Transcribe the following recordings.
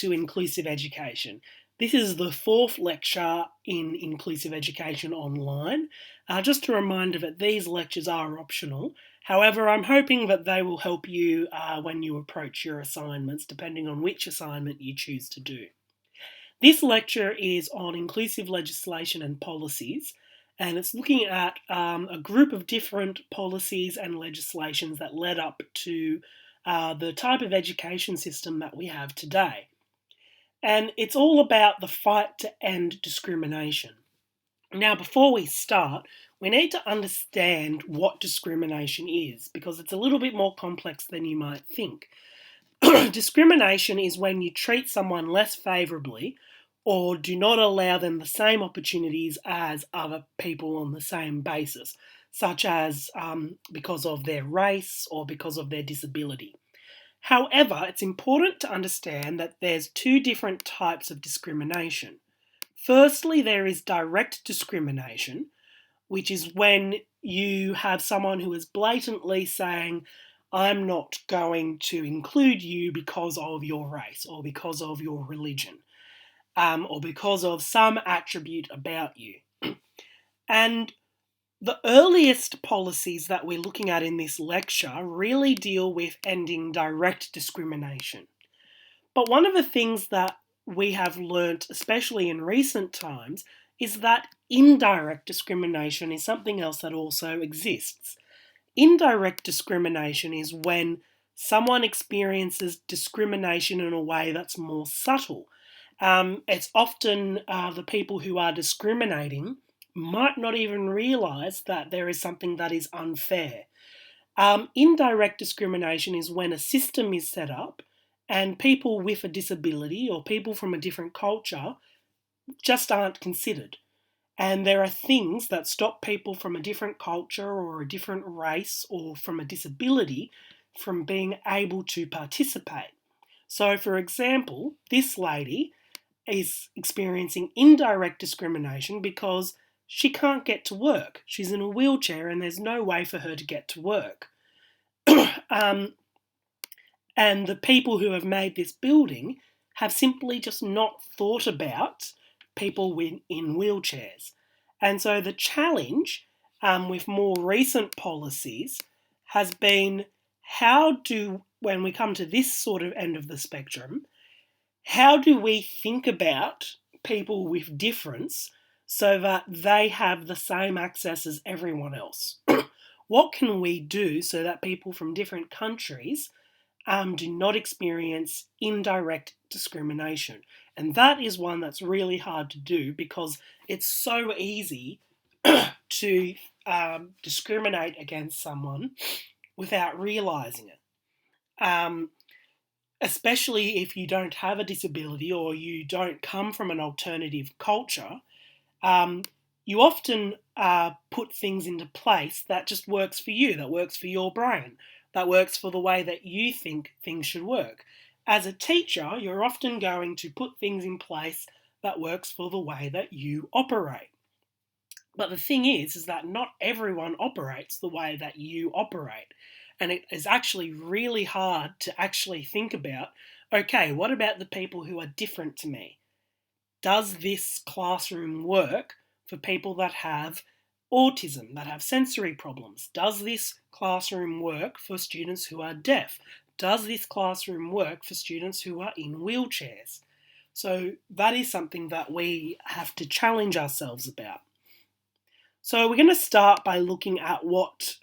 to Inclusive Education. This is the fourth lecture in Inclusive Education Online. Just a reminder that these lectures are optional. However, I'm hoping that they will help you when you approach your assignments, depending on which assignment you choose to do. This lecture is on inclusive legislation and policies, and it's looking at a group of different policies and legislations that led up to the type of education system that we have today. And it's all about the fight to end discrimination. Now, before we start, we need to understand what discrimination is because it's a little bit more complex than you might think. Discrimination is when you treat someone less favourably or do not allow them the same opportunities as other people on the same basis, such as because of their race or because of their disability. However, it's important to understand that there's two different types of discrimination. Firstly, there is direct discrimination, which is when you have someone who is blatantly saying, I'm not going to include you because of your race or because of your religion or because of some attribute about you. And the earliest policies that we're looking at in this lecture really deal with ending direct discrimination. But one of the things that we have learnt, especially in recent times, is that indirect discrimination is something else that also exists. Indirect discrimination is when someone experiences discrimination in a way that's more subtle. It's often the people who are discriminating might not even realise that there is something that is unfair. Indirect discrimination is when a system is set up and people with a disability or people from a different culture just aren't considered. And there are things that stop people from a different culture or a different race or from a disability from being able to participate. So, for example, this lady is experiencing indirect discrimination because she can't get to work. She's in a wheelchair and there's no way for her to get to work. And the people who have made this building have simply just not thought about people in wheelchairs. And so the challenge with more recent policies has been when we come to this sort of end of the spectrum, how do we think about people with difference so that they have the same access as everyone else? What can we do so that people from different countries do not experience indirect discrimination? And that is one that's really hard to do because it's so easy to discriminate against someone without realising it. Especially if you don't have a disability or you don't come from an alternative culture, you often put things into place that just works for you, that works for your brain, that works for the way that you think things should work. As a teacher, you're often going to put things in place that works for the way that you operate. But the thing is that not everyone operates the way that you operate. And it is actually really hard to actually think about, okay, what about the people who are different to me? Does this classroom work for people that have autism, that have sensory problems? Does this classroom work for students who are deaf? Does this classroom work for students who are in wheelchairs? So that is something that we have to challenge ourselves about. So we're going to start by looking at what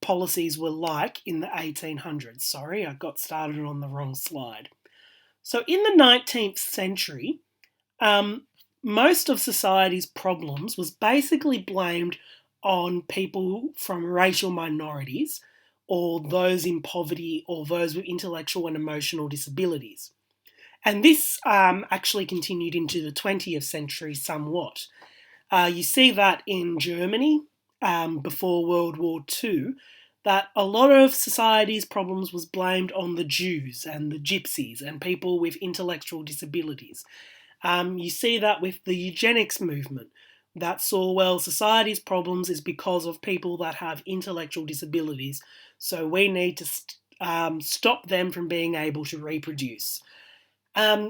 policies were like in the 1800s. Sorry, I got started on the wrong slide. So in the 19th century, most of society's problems was basically blamed on people from racial minorities or those in poverty or those with intellectual and emotional disabilities. And this actually continued into the 20th century somewhat. You see that in Germany before World War II, that a lot of society's problems was blamed on the Jews and the gypsies and people with intellectual disabilities. You see that with the eugenics movement, that saw, well, society's problems is because of people that have intellectual disabilities, so we need to stop them from being able to reproduce.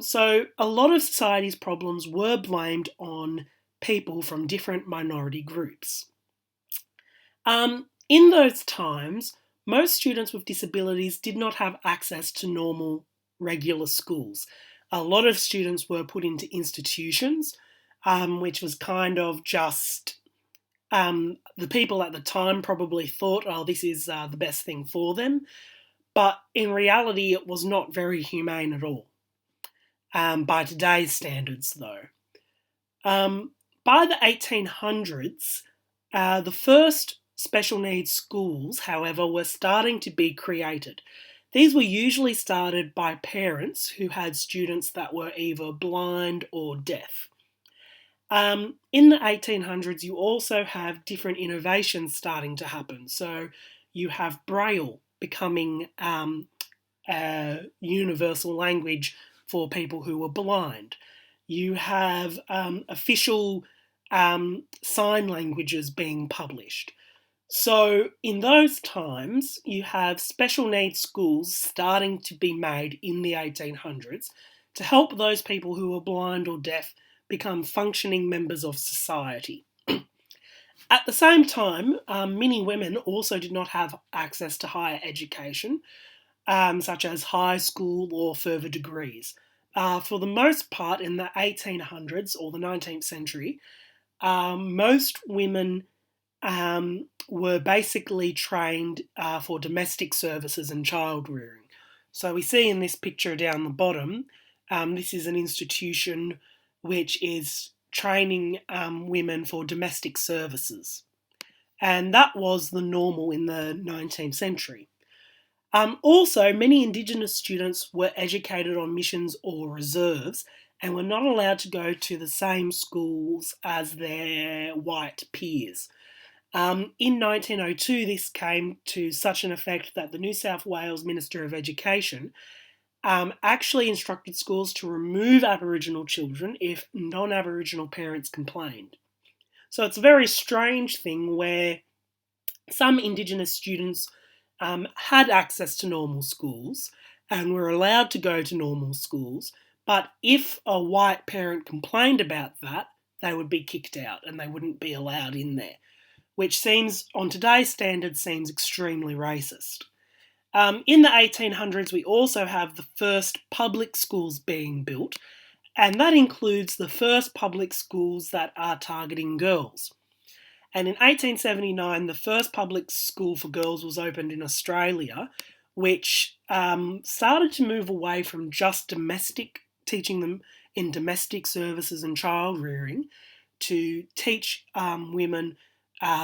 So a lot of society's problems were blamed on people from different minority groups. In those times, most students with disabilities did not have access to normal, regular schools. A lot of students were put into institutions, which was kind of just the people at the time probably thought, oh, this is the best thing for them. But in reality, it was not very humane at all, by today's standards, though. By the 1800s, the first special needs schools, however, were starting to be created. These were usually started by parents who had students that were either blind or deaf. In the 1800s, you also have different innovations starting to happen. So you have Braille becoming a universal language for people who were blind. You have official sign languages being published. So in those times, you have special needs schools starting to be made in the 1800s to help those people who are blind or deaf become functioning members of society. At the same time, many women also did not have access to higher education, such as high school or further degrees. For the most part, in the 1800s or the 19th century, most women were basically trained for domestic services and child rearing. So we see in this picture down the bottom, this is an institution which is training women for domestic services. And that was the normal in the 19th century. Also, many Indigenous students were educated on missions or reserves and were not allowed to go to the same schools as their white peers. In 1902, this came to such an effect that the New South Wales Minister of Education actually instructed schools to remove Aboriginal children if non-Aboriginal parents complained. So it's a very strange thing where some Indigenous students had access to normal schools and were allowed to go to normal schools, but if a white parent complained about that, they would be kicked out and they wouldn't be allowed in there, which seems, on today's standards, seems extremely racist. In the 1800s, we also have the first public schools being built, and that includes the first public schools that are targeting girls. And in 1879, the first public school for girls was opened in Australia, which started to move away from just teaching them in domestic services and child rearing, to teach women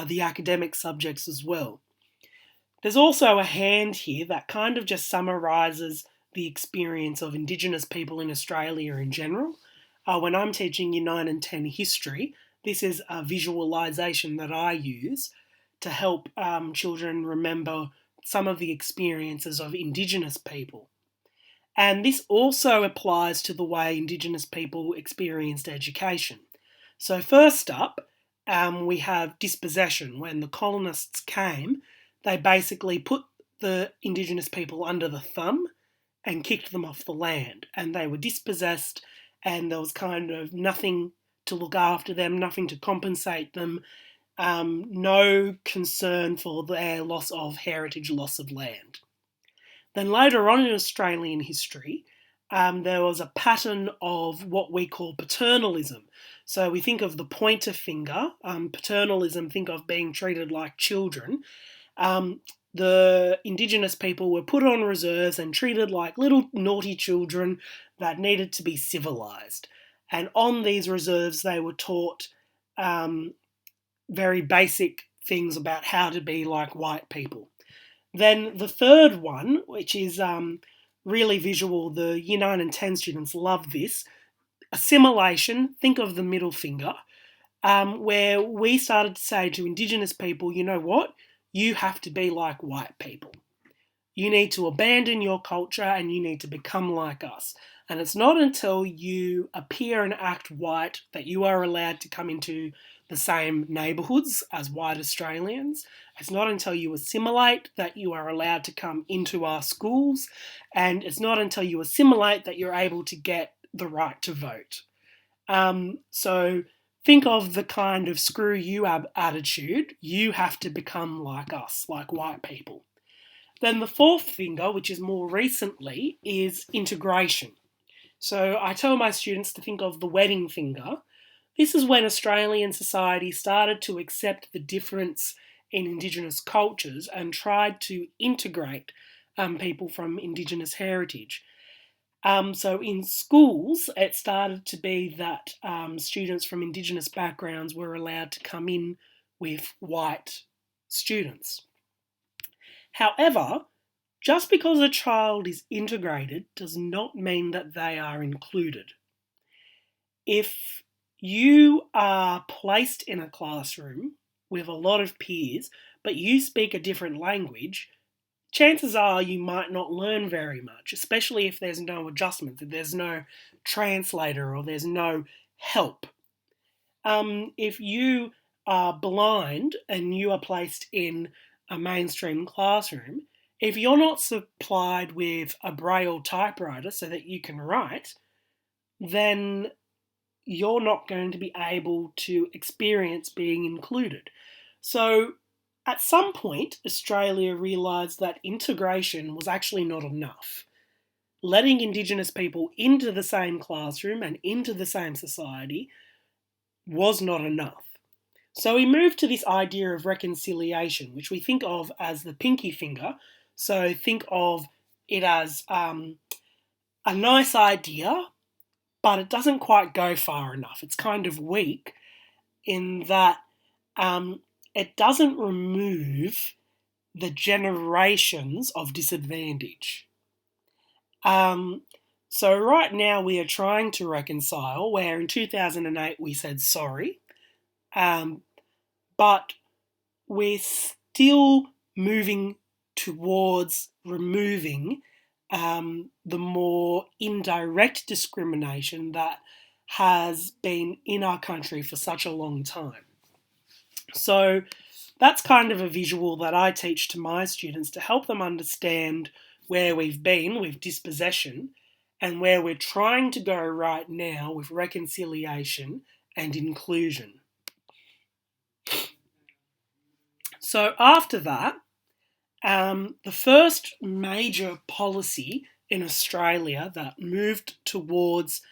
the academic subjects as well. There's also a hand here that kind of just summarises the experience of Indigenous people in Australia in general. When I'm teaching Year 9 and 10 history, this is a visualisation that I use to help children remember some of the experiences of Indigenous people. And this also applies to the way Indigenous people experienced education. So first up, we have dispossession. When the colonists came, they basically put the Indigenous people under the thumb and kicked them off the land, and they were dispossessed, and there was kind of nothing to look after them, nothing to compensate them, no concern for their loss of heritage, loss of land. Then later on in Australian history, there was a pattern of what we call paternalism. So we think of the pointer finger, paternalism, think of being treated like children. The Indigenous people were put on reserves and treated like little naughty children that needed to be civilised. And on these reserves, they were taught very basic things about how to be like white people. Then the third one, which is really visual, the Year 9 and 10 students love this, assimilation, think of the middle finger, where we started to say to Indigenous people, you know what? You have to be like white people. You need to abandon your culture and you need to become like us. And it's not until you appear and act white that you are allowed to come into the same neighbourhoods as white Australians. It's not until you assimilate that you are allowed to come into our schools, and it's not until you assimilate that you're able to get the right to vote. So think of the kind of screw you attitude. You have to become like us, like white people. Then the fourth finger, which is more recently, is integration. So I tell my students to think of the wedding finger. This is when Australian society started to accept the difference in Indigenous cultures and tried to integrate people from Indigenous heritage. So in schools, it started to be that students from Indigenous backgrounds were allowed to come in with white students. However, just because a child is integrated does not mean that they are included. If you are placed in a classroom with a lot of peers, but you speak a different language, chances are you might not learn very much, especially if there's no adjustment, if there's no translator or there's no help. If you are blind and you are placed in a mainstream classroom, if you're not supplied with a Braille typewriter so that you can write, then you're not going to be able to experience being included. So at some point, Australia realised that integration was actually not enough. Letting Indigenous people into the same classroom and into the same society was not enough. So we moved to this idea of reconciliation, which we think of as the pinky finger. So think of it as a nice idea, but it doesn't quite go far enough. It's kind of weak in that it doesn't remove the generations of disadvantage. So right now we are trying to reconcile, where in 2008 we said sorry, but we're still moving towards removing the more indirect discrimination that has been in our country for such a long time. So that's kind of a visual that I teach to my students to help them understand where we've been with dispossession and where we're trying to go right now with reconciliation and inclusion. So after that, the first major policy in Australia that moved towards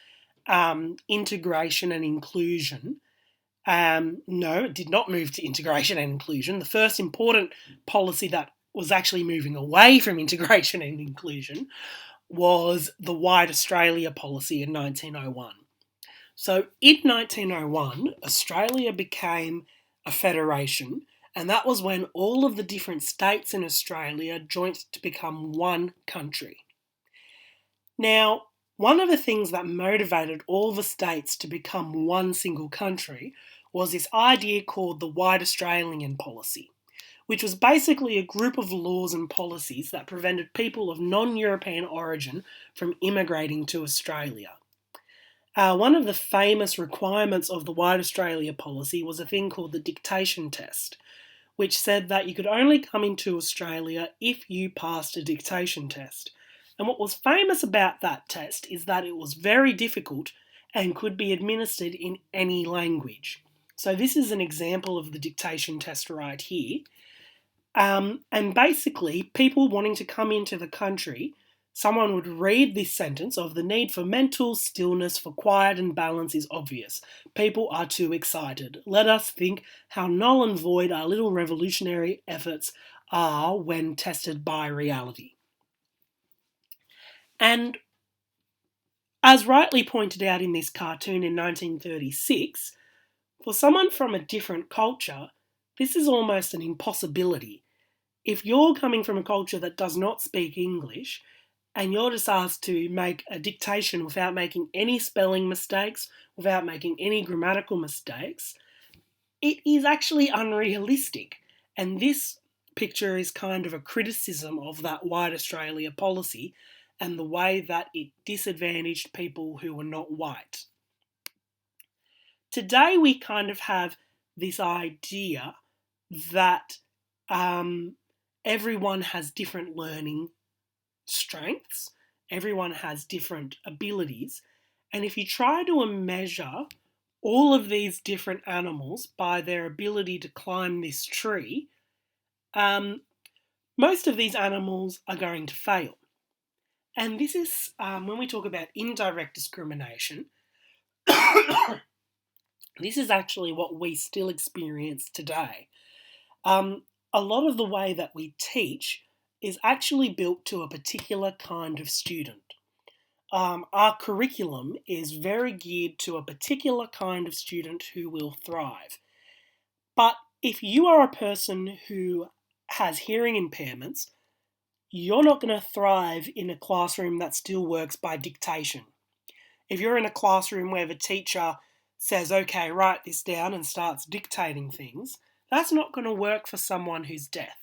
integration and inclusion, no, it did not move to integration and inclusion. The first important policy that was actually moving away from integration and inclusion was the White Australia policy in 1901. So in 1901, Australia became a federation, and that was when all of the different states in Australia joined to become one country. Now, one of the things that motivated all the states to become one single country was this idea called the White Australian policy, which was basically a group of laws and policies that prevented people of non-European origin from immigrating to Australia. One of the famous requirements of the White Australia policy was a thing called the dictation test, which said that you could only come into Australia if you passed a dictation test. And what was famous about that test is that it was very difficult and could be administered in any language. So this is an example of the dictation test right here. And basically, people wanting to come into the country, someone would read this sentence of the need for mental stillness, for quiet and balance is obvious. People are too excited. Let us think how null and void our little revolutionary efforts are when tested by reality. And as rightly pointed out in this cartoon in 1936, for someone from a different culture, this is almost an impossibility. If you're coming from a culture that does not speak English, and you're just asked to make a dictation without making any spelling mistakes, without making any grammatical mistakes, it is actually unrealistic. And this picture is kind of a criticism of that White Australia policy and the way that it disadvantaged people who were not white. Today we kind of have this idea that everyone has different learning strengths, everyone has different abilities, and if you try to measure all of these different animals by their ability to climb this tree, most of these animals are going to fail. And this is, when we talk about indirect discrimination, this is actually what we still experience today. A lot of the way that we teach is actually built to a particular kind of student. Our curriculum is very geared to a particular kind of student who will thrive. But if you are a person who has hearing impairments, you're not going to thrive in a classroom that still works by dictation. If you're in a classroom where the teacher says, okay, write this down and starts dictating things, that's not going to work for someone who's deaf.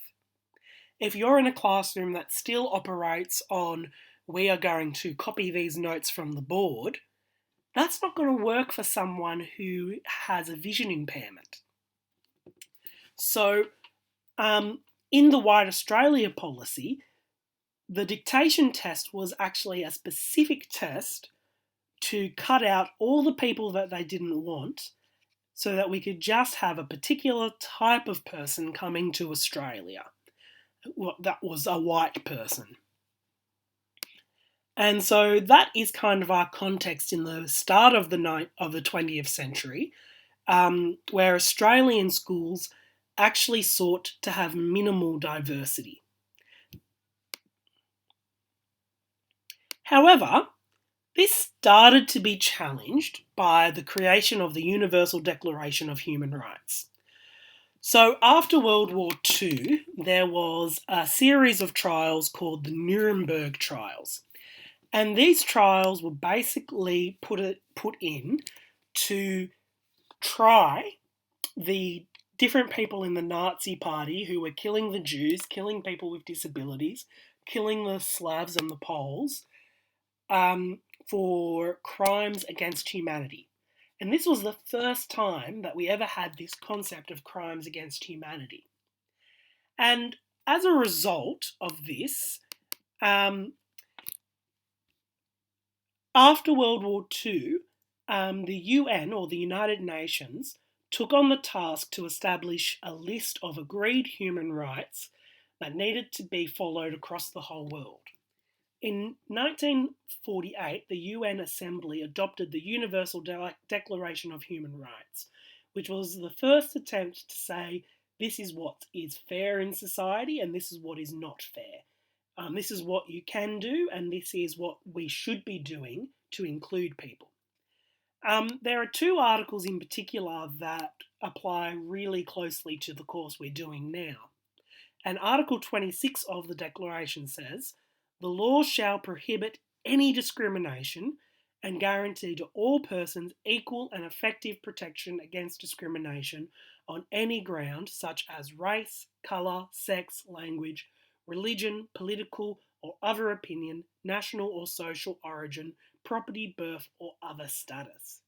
If you're in a classroom that still operates on, we are going to copy these notes from the board, that's not going to work for someone who has a vision impairment. So, in the White Australia policy, the dictation test was actually a specific test to cut out all the people that they didn't want so that we could just have a particular type of person coming to Australia. That was a white person. And so that is kind of our context in the start of the 20th century, where Australian schools actually sought to have minimal diversity. However, this started to be challenged by the creation of the Universal Declaration of Human Rights. So after World War II, there was a series of trials called the Nuremberg trials. And these trials were basically put in to try the different people in the Nazi Party who were killing the Jews, killing people with disabilities, killing the Slavs and the Poles, for crimes against humanity. And this was the first time that we ever had this concept of crimes against humanity. And as a result of this, after World War II, the UN, or the United Nations, took on the task to establish a list of agreed human rights that needed to be followed across the whole world. In 1948, the UN Assembly adopted the Universal Declaration of Human Rights, which was the first attempt to say this is what is fair in society and this is what is not fair. This is what you can do and this is what we should be doing to include people. There are two articles in particular that apply really closely to the course we're doing now. And Article 26 of the Declaration says, "The law shall prohibit any discrimination and guarantee to all persons equal and effective protection against discrimination on any ground such as race, colour, sex, language, religion, political or other opinion, national or social origin, property, birth or other status."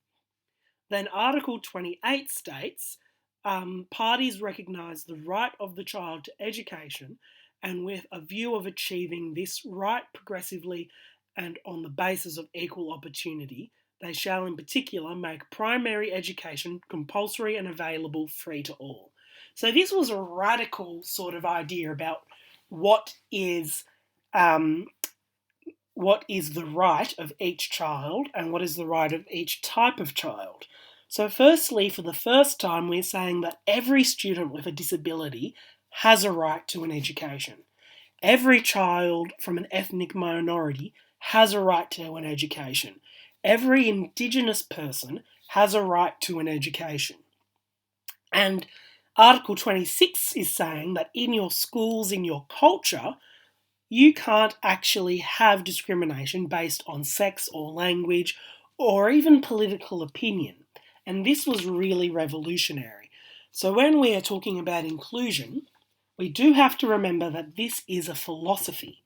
Then Article 28 states, parties recognise the right of the child to education and with a view of achieving this right progressively and on the basis of equal opportunity, they shall in particular make primary education compulsory and available free to all. So this was a radical sort of idea about what is the right of each child and what is the right of each type of child. So firstly, for the first time, we're saying that every student with a disability has a right to an education. Every child from an ethnic minority has a right to an education. Every Indigenous person has a right to an education. And Article 26 is saying that in your schools, in your culture, you can't actually have discrimination based on sex or language or even political opinion. And this was really revolutionary. So when we are talking about inclusion, we do have to remember that this is a philosophy.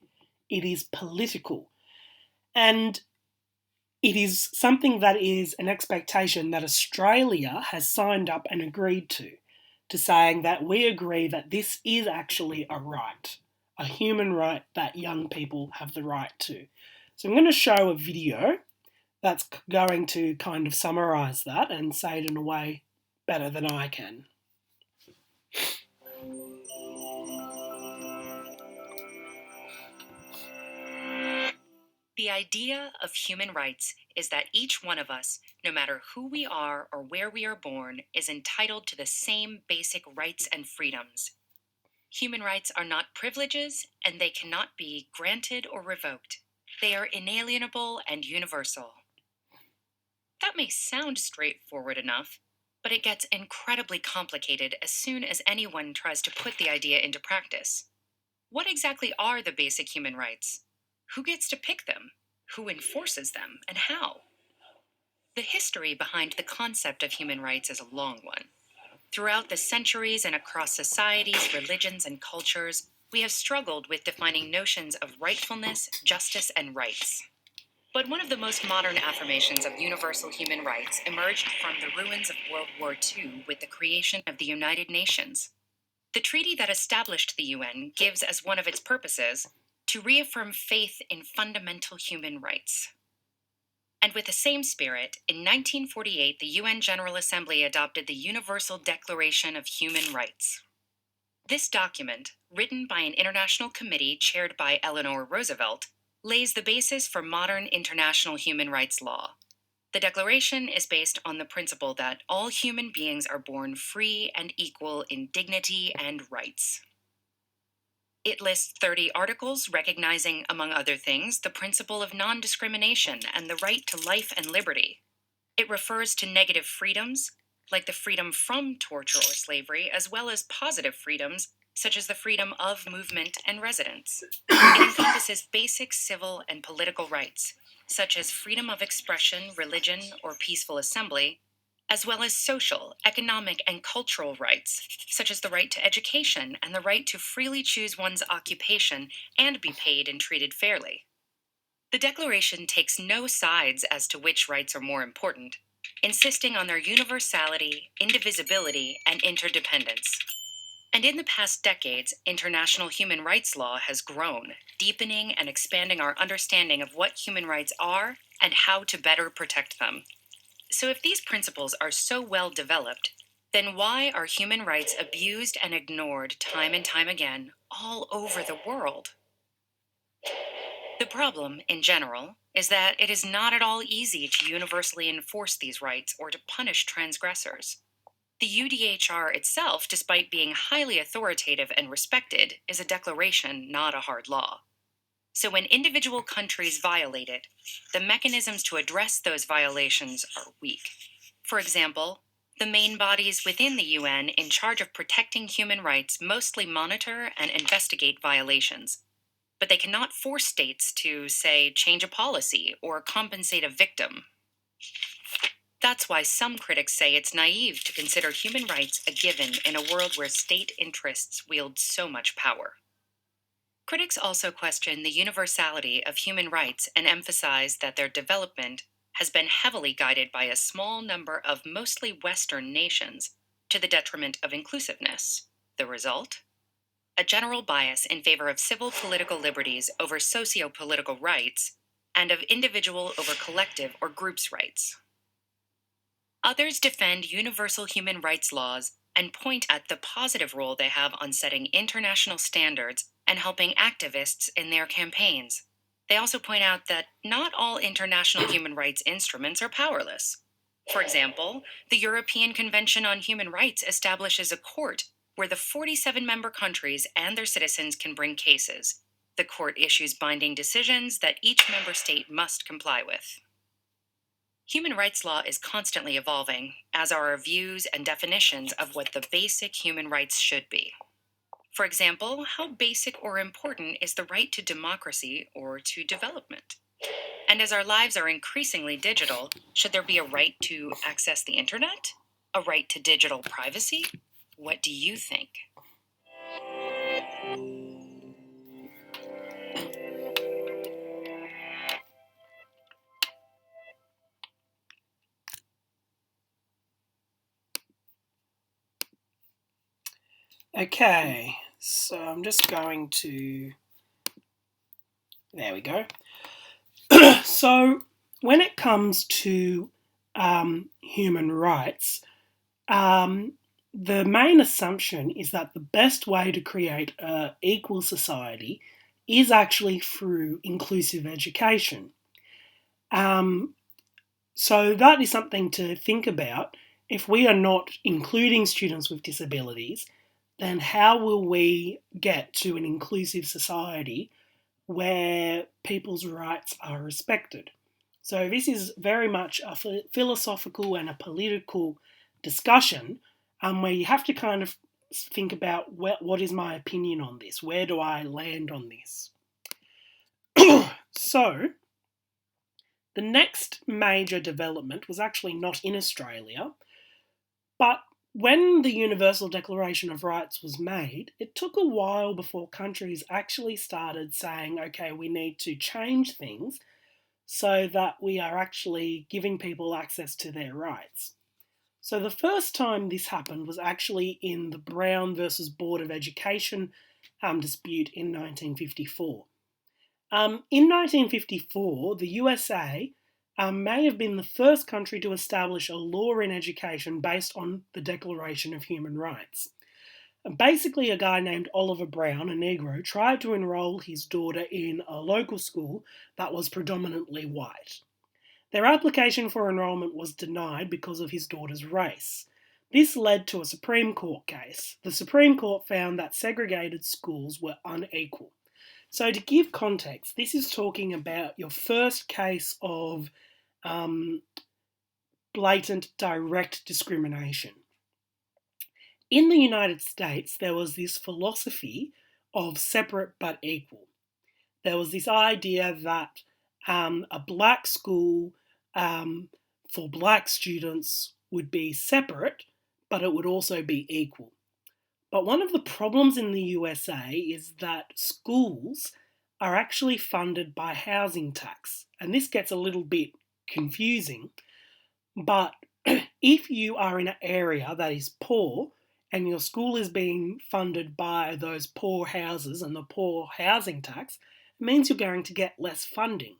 It is political. And It is something that is an expectation that Australia has signed up and agreed to saying that we agree that this is actually a right, a human right that young people have the right to. So I'm going to show a video that's going to kind of summarise that and say it in a way better than I can. The idea of human rights is that each one of us, no matter who we are or where we are born, is entitled to the same basic rights and freedoms. Human rights are not privileges, and they cannot be granted or revoked. They are inalienable and universal. That may sound straightforward enough, but it gets incredibly complicated as soon as anyone tries to put the idea into practice. What exactly are the basic human rights? Who gets to pick them? Who enforces them, and how? The history behind the concept of human rights is a long one. Throughout the centuries and across societies, religions, and cultures, we have struggled with defining notions of rightfulness, justice, and rights. But one of the most modern affirmations of universal human rights emerged from the ruins of World War II with the creation of the United Nations. The treaty that established the UN gives as one of its purposes to reaffirm faith in fundamental human rights. And with the same spirit, in 1948, the UN General Assembly adopted the Universal Declaration of Human Rights. This document, written by an international committee chaired by Eleanor Roosevelt, lays the basis for modern international human rights law. The Declaration is based on the principle that all human beings are born free and equal in dignity and rights. It lists 30 articles recognizing, among other things, the principle of non-discrimination and the right to life and liberty. It refers to negative freedoms, like the freedom from torture or slavery, as well as positive freedoms, such as the freedom of movement and residence. It encompasses basic civil and political rights, such as freedom of expression, religion, or peaceful assembly, as well as social, economic, and cultural rights, such as the right to education and the right to freely choose one's occupation and be paid and treated fairly. The Declaration takes no sides as to which rights are more important, insisting on their universality, indivisibility, and interdependence. And in the past decades, international human rights law has grown, deepening and expanding our understanding of what human rights are and how to better protect them. So if these principles are so well developed, then why are human rights abused and ignored time and time again all over the world? The problem, in general, is that it is not at all easy to universally enforce these rights or to punish transgressors. The UDHR itself, despite being highly authoritative and respected, is a declaration, not a hard law. So when individual countries violate it, the mechanisms to address those violations are weak. For example, the main bodies within the UN in charge of protecting human rights mostly monitor and investigate violations, but they cannot force states to, say, change a policy or compensate a victim. That's why some critics say it's naive to consider human rights a given in a world where state interests wield so much power. Critics also question the universality of human rights and emphasize that their development has been heavily guided by a small number of mostly Western nations, to the detriment of inclusiveness. The result? A general bias in favor of civil political liberties over socio-political rights, and of individual over collective or groups' rights. Others defend universal human rights laws and point at the positive role they have on setting international standards and helping activists in their campaigns. They also point out that not all international human rights instruments are powerless. For example, the European Convention on Human Rights establishes a court where the 47 member countries and their citizens can bring cases. The court issues binding decisions that each member state must comply with. Human rights law is constantly evolving, as are our views and definitions of what the basic human rights should be. For example, how basic or important is the right to democracy or to development? And as our lives are increasingly digital, should there be a right to access the internet? A right to digital privacy? What do you think? Okay, so I'm just going to. There we go. So, when it comes to human rights, um, the main assumption is that the best way to create an equal society is actually through inclusive education. Um, so, that is something to think about. If we are not including students with disabilities, then how will we get to an inclusive society where people's rights are respected? So, this is very much a philosophical and a political discussion where you have to kind of think about what is my opinion on this? Where do I land on this? So, the next major development was actually not in Australia, but when the Universal Declaration of Rights was made, it took a while before countries actually started saying, okay, we need to change things so that we are actually giving people access to their rights. So the first time this happened was actually in the Brown versus Board of Education dispute in 1954. In 1954, the USA may have been the first country to establish a law in education based on the Declaration of Human Rights. Basically, a guy named Oliver Brown, a Negro, tried to enroll his daughter in a local school that was predominantly white. Their application for enrolment was denied because of his daughter's race. This led to a Supreme Court case. The Supreme Court found that segregated schools were unequal. So, to give context, this is talking about your first case of blatant direct discrimination. In the United States, there was this philosophy of separate but equal. There was this idea that a black school for black students would be separate, but it would also be equal. But one of the problems in the USA is that schools are actually funded by housing tax. And this gets a little bit confusing. But if you are in an area that is poor and your school is being funded by those poor houses and the poor housing tax, it means you're going to get less funding.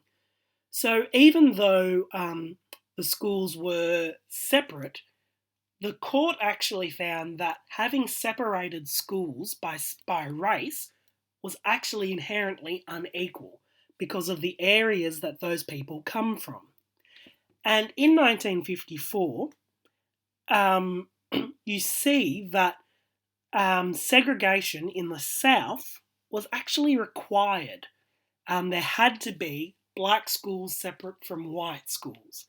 So even though the schools were separate, the court actually found that having separated schools by race was actually inherently unequal because of the areas that those people come from. And in 1954, you see that segregation in the South was actually required. There had to be black schools separate from white schools.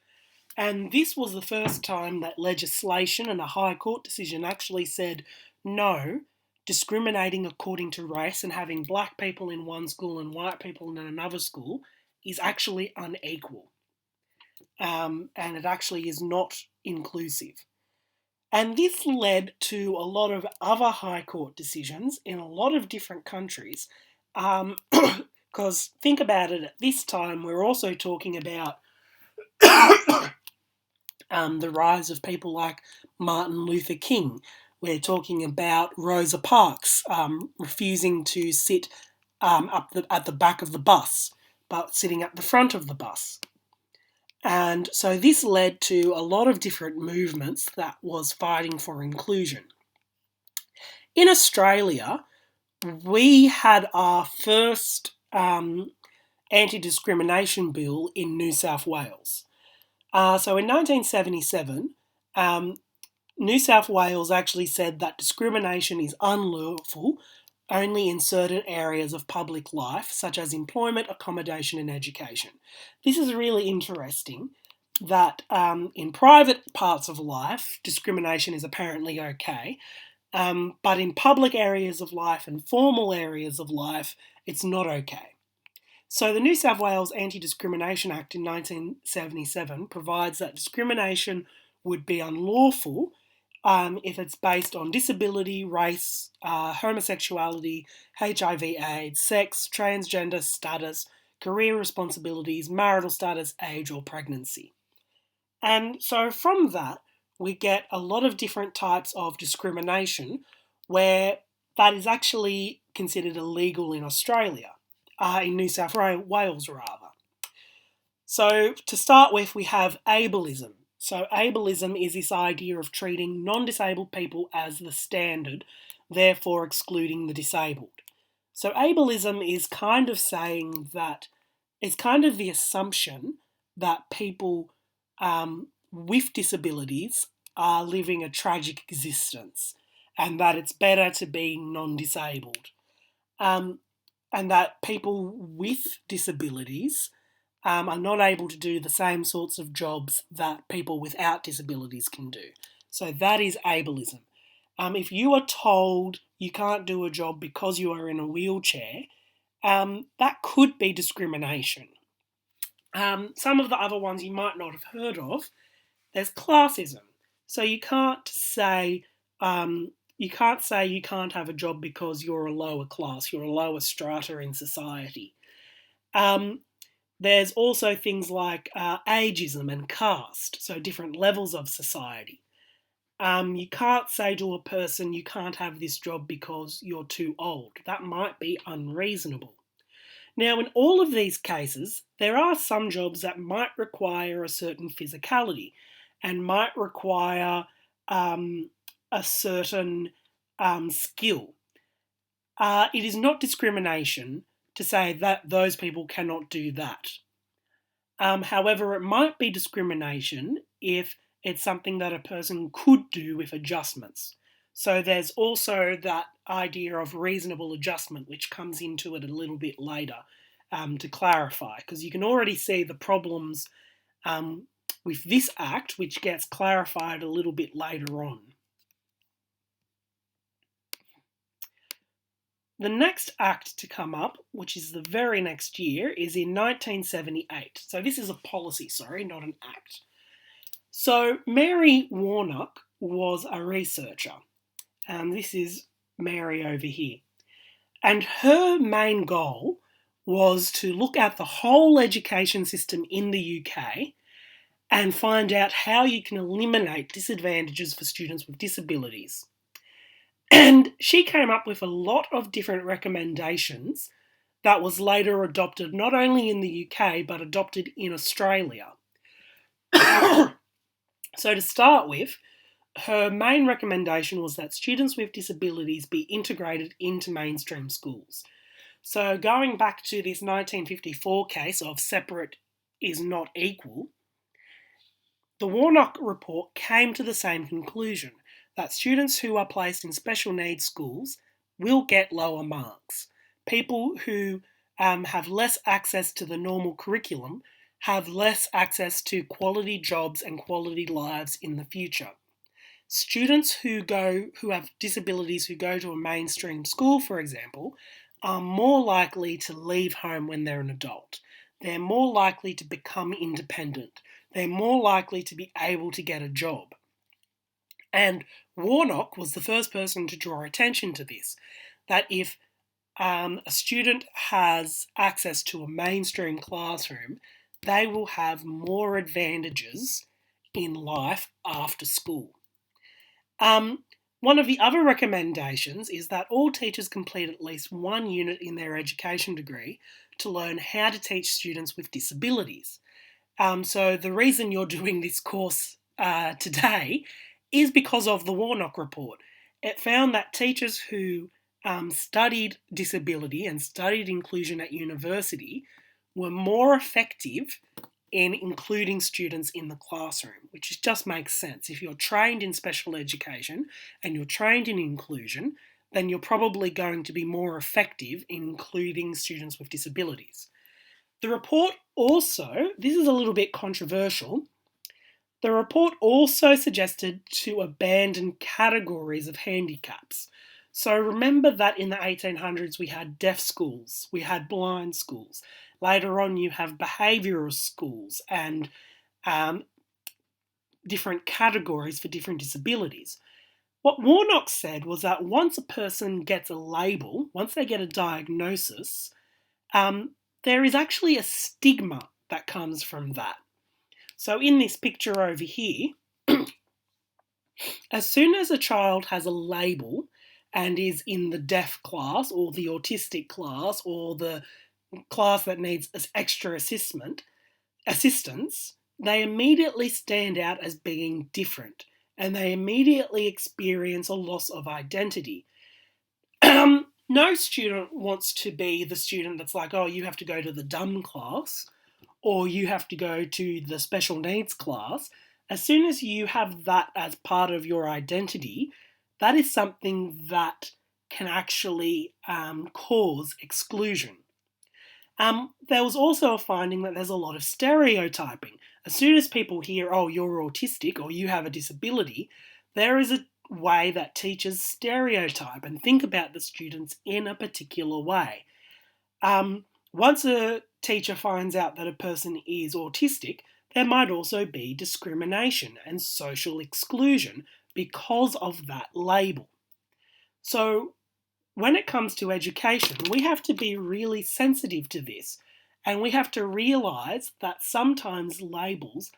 And this was the first time that legislation and a High Court decision actually said no, discriminating according to race and having black people in one school and white people in another school is actually unequal. And it actually is not inclusive. And this led to a lot of other High Court decisions in a lot of different countries. Because think about it, at this time we're also talking about the rise of people like Martin Luther King. We're talking about Rosa Parks refusing to sit at the back of the bus, but sitting at the front of the bus. And so this led to a lot of different movements that was fighting for inclusion. In Australia, we had our first anti-discrimination bill in New South Wales. So in 1977, New South Wales actually said that discrimination is unlawful only in certain areas of public life, such as employment, accommodation, and education. This is really interesting that in private parts of life, discrimination is apparently okay, but in public areas of life and formal areas of life, it's not okay. So the New South Wales Anti-Discrimination Act in 1977 provides that discrimination would be unlawful if it's based on disability, race, homosexuality, HIV/AIDS, sex, transgender status, career responsibilities, marital status, age, or pregnancy. And so from that, we get a lot of different types of discrimination where that is actually considered illegal in Australia, in New South Wales rather. So to start with, we have ableism. So ableism is this idea of treating non-disabled people as the standard, therefore excluding the disabled. So ableism is kind of saying that it's kind of the assumption that people with disabilities are living a tragic existence and that it's better to be non-disabled. And that people with disabilities are not able to do the same sorts of jobs that people without disabilities can do. So that is ableism. If you are told you can't do a job because you are in a wheelchair, that could be discrimination. Some of the other ones you might not have heard of, there's classism. So you can't say you can't have a job because you're a lower class, you're a lower strata in society. There's also things like ageism and caste, so different levels of society. You can't say to a person, you can't have this job because you're too old. That might be unreasonable. Now, in all of these cases, there are some jobs that might require a certain physicality and might require a certain skill. It is not discrimination to say that those people cannot do that. However, it might be discrimination if it's something that a person could do with adjustments. So there's also that idea of reasonable adjustment, which comes into it a little bit later to clarify, because you can already see the problems with this act, which gets clarified a little bit later on. The next act to come up, which is the very next year, is in 1978. So this is a policy, not an act. So Mary Warnock was a researcher, and this is Mary over here. And her main goal was to look at the whole education system in the UK and find out how you can eliminate disadvantages for students with disabilities. And she came up with a lot of different recommendations that was later adopted not only in the UK but adopted in Australia. So to start with, her main recommendation was that students with disabilities be integrated into mainstream schools. So going back to this 1954 case of separate is not equal, the Warnock report came to the same conclusion, that students who are placed in special needs schools will get lower marks. People who have less access to the normal curriculum have less access to quality jobs and quality lives in the future. Students who have disabilities who go to a mainstream school, for example, are more likely to leave home when they're an adult. They're more likely to become independent. They're more likely to be able to get a job. And Warnock was the first person to draw attention to this, that if a student has access to a mainstream classroom, they will have more advantages in life after school. One of the other recommendations is that all teachers complete at least one unit in their education degree to learn how to teach students with disabilities. So the reason you're doing this course today is because of the Warnock report. It found that teachers who studied disability and studied inclusion at university were more effective in including students in the classroom, which just makes sense. If you're trained in special education and you're trained in inclusion, then you're probably going to be more effective in including students with disabilities. The report also, this is a little bit controversial, the report also suggested to abandon categories of handicaps. So remember that in the 1800s we had deaf schools, we had blind schools. Later on you have behavioural schools and different categories for different disabilities. What Warnock said was that once a person gets a label, once they get a diagnosis, there is actually a stigma that comes from that. So in this picture over here, as soon as a child has a label and is in the deaf class or the autistic class or the class that needs extra assistance, they immediately stand out as being different and they immediately experience a loss of identity. No student wants to be the student that's like, oh, you have to go to the dumb class or you have to go to the special needs class. As soon as you have that as part of your identity, that is something that can actually cause exclusion. There was also a finding that there's a lot of stereotyping. As soon as people hear, oh, you're autistic or you have a disability, there is a way that teachers stereotype and think about the students in a particular way. Once a teacher finds out that a person is autistic, there might also be discrimination and social exclusion because of that label. So when it comes to education, we have to be really sensitive to this, and we have to realise that sometimes labels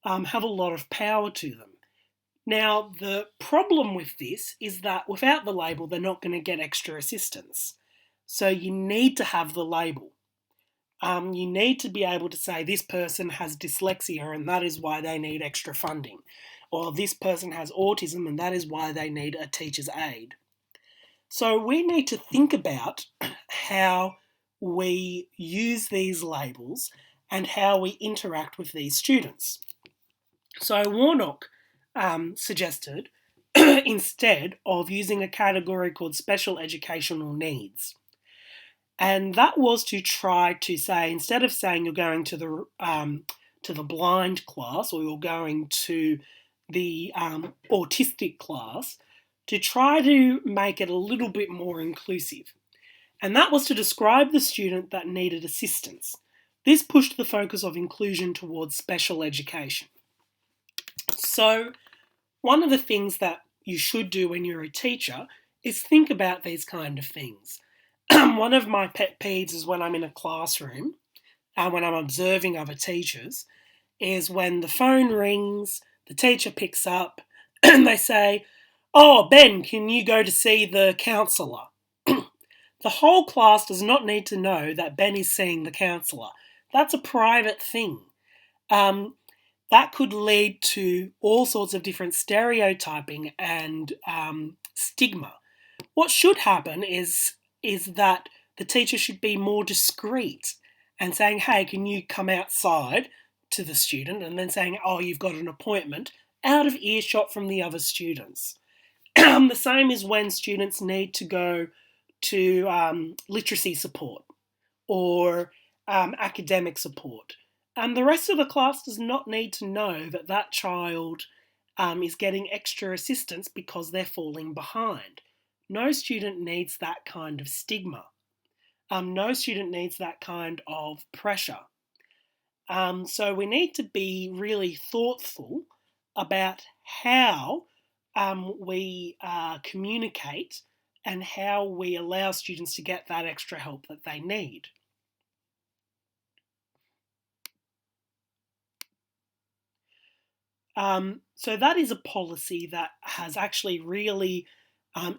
have a lot of power to them. Now, the problem with this is that without the label, they're not going to get extra assistance. So you need to have the label. You need to be able to say this person has dyslexia and that is why they need extra funding. Or this person has autism and that is why they need a teacher's aid. So we need to think about how we use these labels and how we interact with these students. So Warnock suggested instead of using a category called special educational needs. And that was to try to say, instead of saying you're going to the blind class or you're going to the autistic class, to try to make it a little bit more inclusive. And that was to describe the student that needed assistance. This pushed the focus of inclusion towards special education. So one of the things that you should do when you're a teacher is think about these kind of things. One of my pet peeves is when I'm in a classroom, when I'm observing other teachers, is when the phone rings, the teacher picks up, and they say, oh, Ben, can you go to see the counsellor? The whole class does not need to know that Ben is seeing the counsellor. That's a private thing. That could lead to all sorts of different stereotyping and stigma. What should happen is that the teacher should be more discreet and saying, hey, can you come outside to the student, and then saying, oh, you've got an appointment, out of earshot from the other students. The same is when students need to go to literacy support or academic support. The rest of the class does not need to know that that child is getting extra assistance because they're falling behind. No student needs that kind of stigma. No student needs that kind of pressure. So we need to be really thoughtful about how we communicate and how we allow students to get that extra help that they need. So that is a policy that has actually really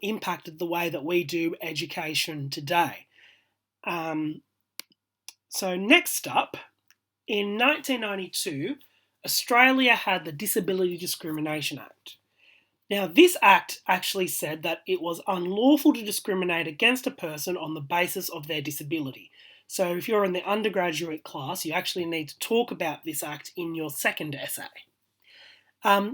impacted the way that we do education today. So next up, in 1992, Australia had the Disability Discrimination Act. Now, this act actually said that it was unlawful to discriminate against a person on the basis of their disability. So if you're in the undergraduate class, you actually need to talk about this act in your second essay.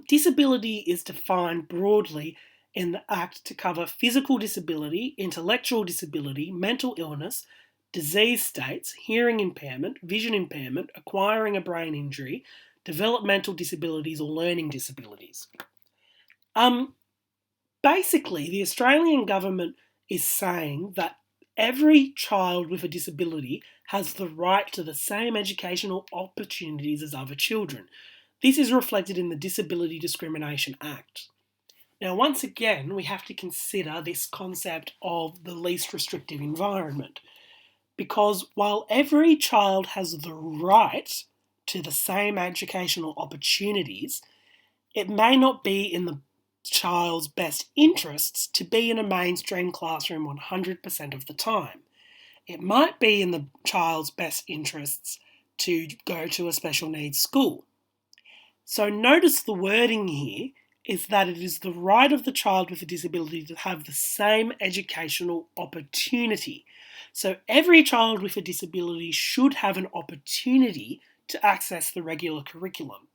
Disability is defined broadly in the Act to cover physical disability, intellectual disability, mental illness, disease states, hearing impairment, vision impairment, acquiring a brain injury, developmental disabilities or learning disabilities. Basically, the Australian government is saying that every child with a disability has the right to the same educational opportunities as other children. This is reflected in the Disability Discrimination Act. Now, once again, we have to consider this concept of the least restrictive environment, because while every child has the right to the same educational opportunities, it may not be in the child's best interests to be in a mainstream classroom 100% of the time. It might be in the child's best interests to go to a special needs school. So notice the wording here is that it is the right of the child with a disability to have the same educational opportunity. So every child with a disability should have an opportunity to access the regular curriculum.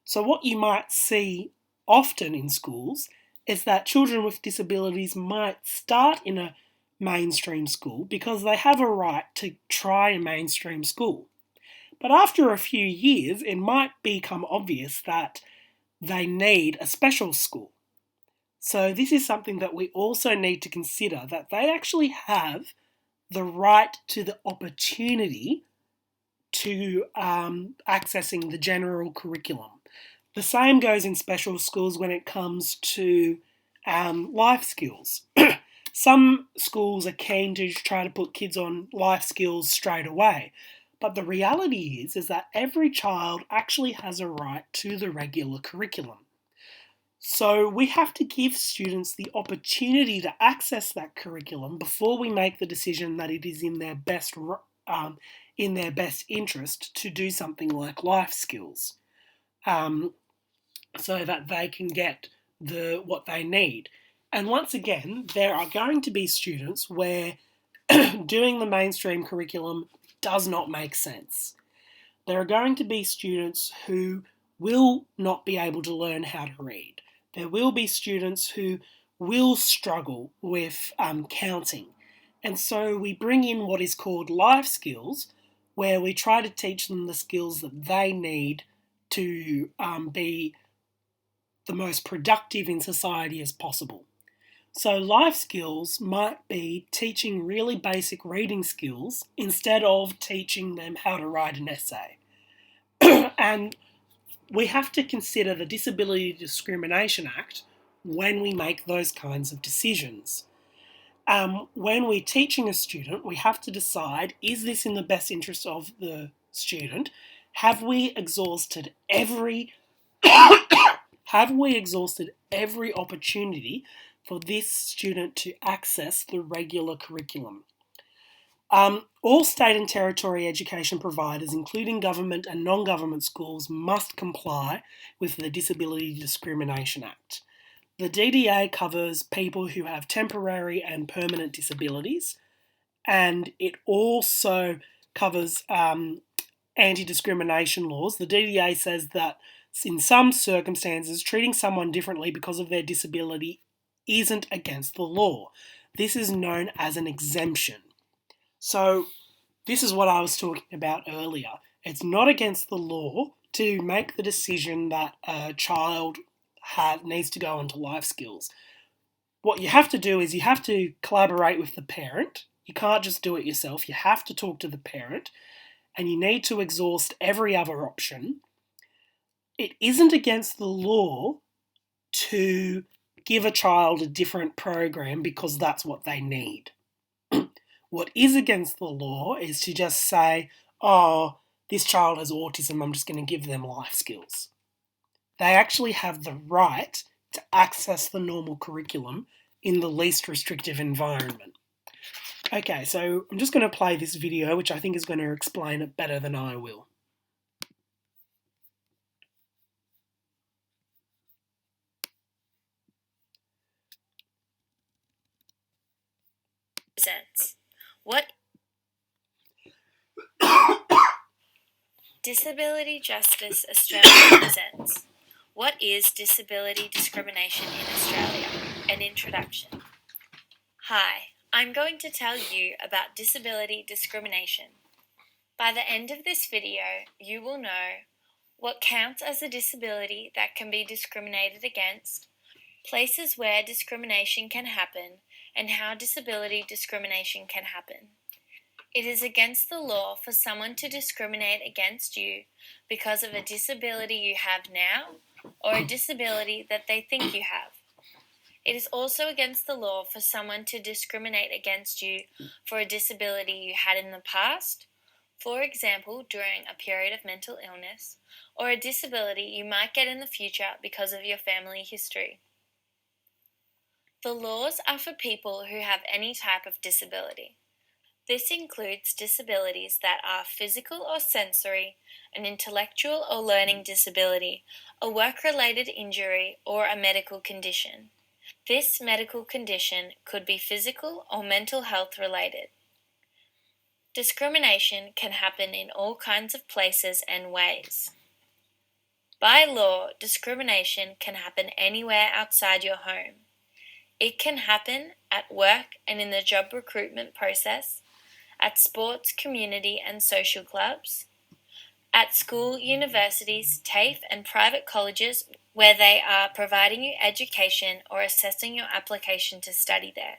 So what you might see often in schools is that children with disabilities might start in a mainstream school because they have a right to try a mainstream school. But after a few years, it might become obvious that they need a special school. So this is something that we also need to consider, that they actually have the right to the opportunity to accessing the general curriculum. The same goes in special schools when it comes to life skills. Some schools are keen to try to put kids on life skills straight away. But the reality is that every child actually has a right to the regular curriculum. So we have to give students the opportunity to access that curriculum before we make the decision that it is in their best interest to do something like life skills, so that they can get what they need. And once again, there are going to be students where doing the mainstream curriculum does not make sense. There are going to be students who will not be able to learn how to read. There will be students who will struggle with counting. And so we bring in what is called life skills, where we try to teach them the skills that they need to be the most productive in society as possible. So life skills might be teaching really basic reading skills instead of teaching them how to write an essay. And we have to consider the Disability Discrimination Act when we make those kinds of decisions. When we're teaching a student, we have to decide, is this in the best interest of the student? Have we exhausted every opportunity for this student to access the regular curriculum? All state and territory education providers, including government and non-government schools, must comply with the Disability Discrimination Act. The DDA covers people who have temporary and permanent disabilities, and it also covers anti-discrimination laws. The DDA says that in some circumstances, treating someone differently because of their disability isn't against the law. This is known as an exemption. So this is what I was talking about earlier. It's not against the law to make the decision that a child needs to go onto life skills. What you have to do is you have to collaborate with the parent. You can't just do it yourself. You have to talk to the parent, and you need to exhaust every other option. It isn't against the law to give a child a different program because that's what they need. What is against the law is to just say, oh, this child has autism, I'm just going to give them life skills. They actually have the right to access the normal curriculum in the least restrictive environment. Okay, so I'm just going to play this video, which I think is going to explain it better than I will. What Disability Justice Australia presents. What is disability discrimination in Australia? An introduction. Hi, I'm going to tell you about disability discrimination. By the end of this video, you will know what counts as a disability that can be discriminated against, places where discrimination can happen, and how disability discrimination can happen. It is against the law for someone to discriminate against you because of a disability you have now or a disability that they think you have. It is also against the law for someone to discriminate against you for a disability you had in the past, for example, during a period of mental illness, or a disability you might get in the future because of your family history. The laws are for people who have any type of disability. This includes disabilities that are physical or sensory, an intellectual or learning disability, a work-related injury, or a medical condition. This medical condition could be physical or mental health related. Discrimination can happen in all kinds of places and ways. By law, discrimination can happen anywhere outside your home. It can happen at work and in the job recruitment process, at sports, community and social clubs, at school, universities, TAFE and private colleges where they are providing you education or assessing your application to study there,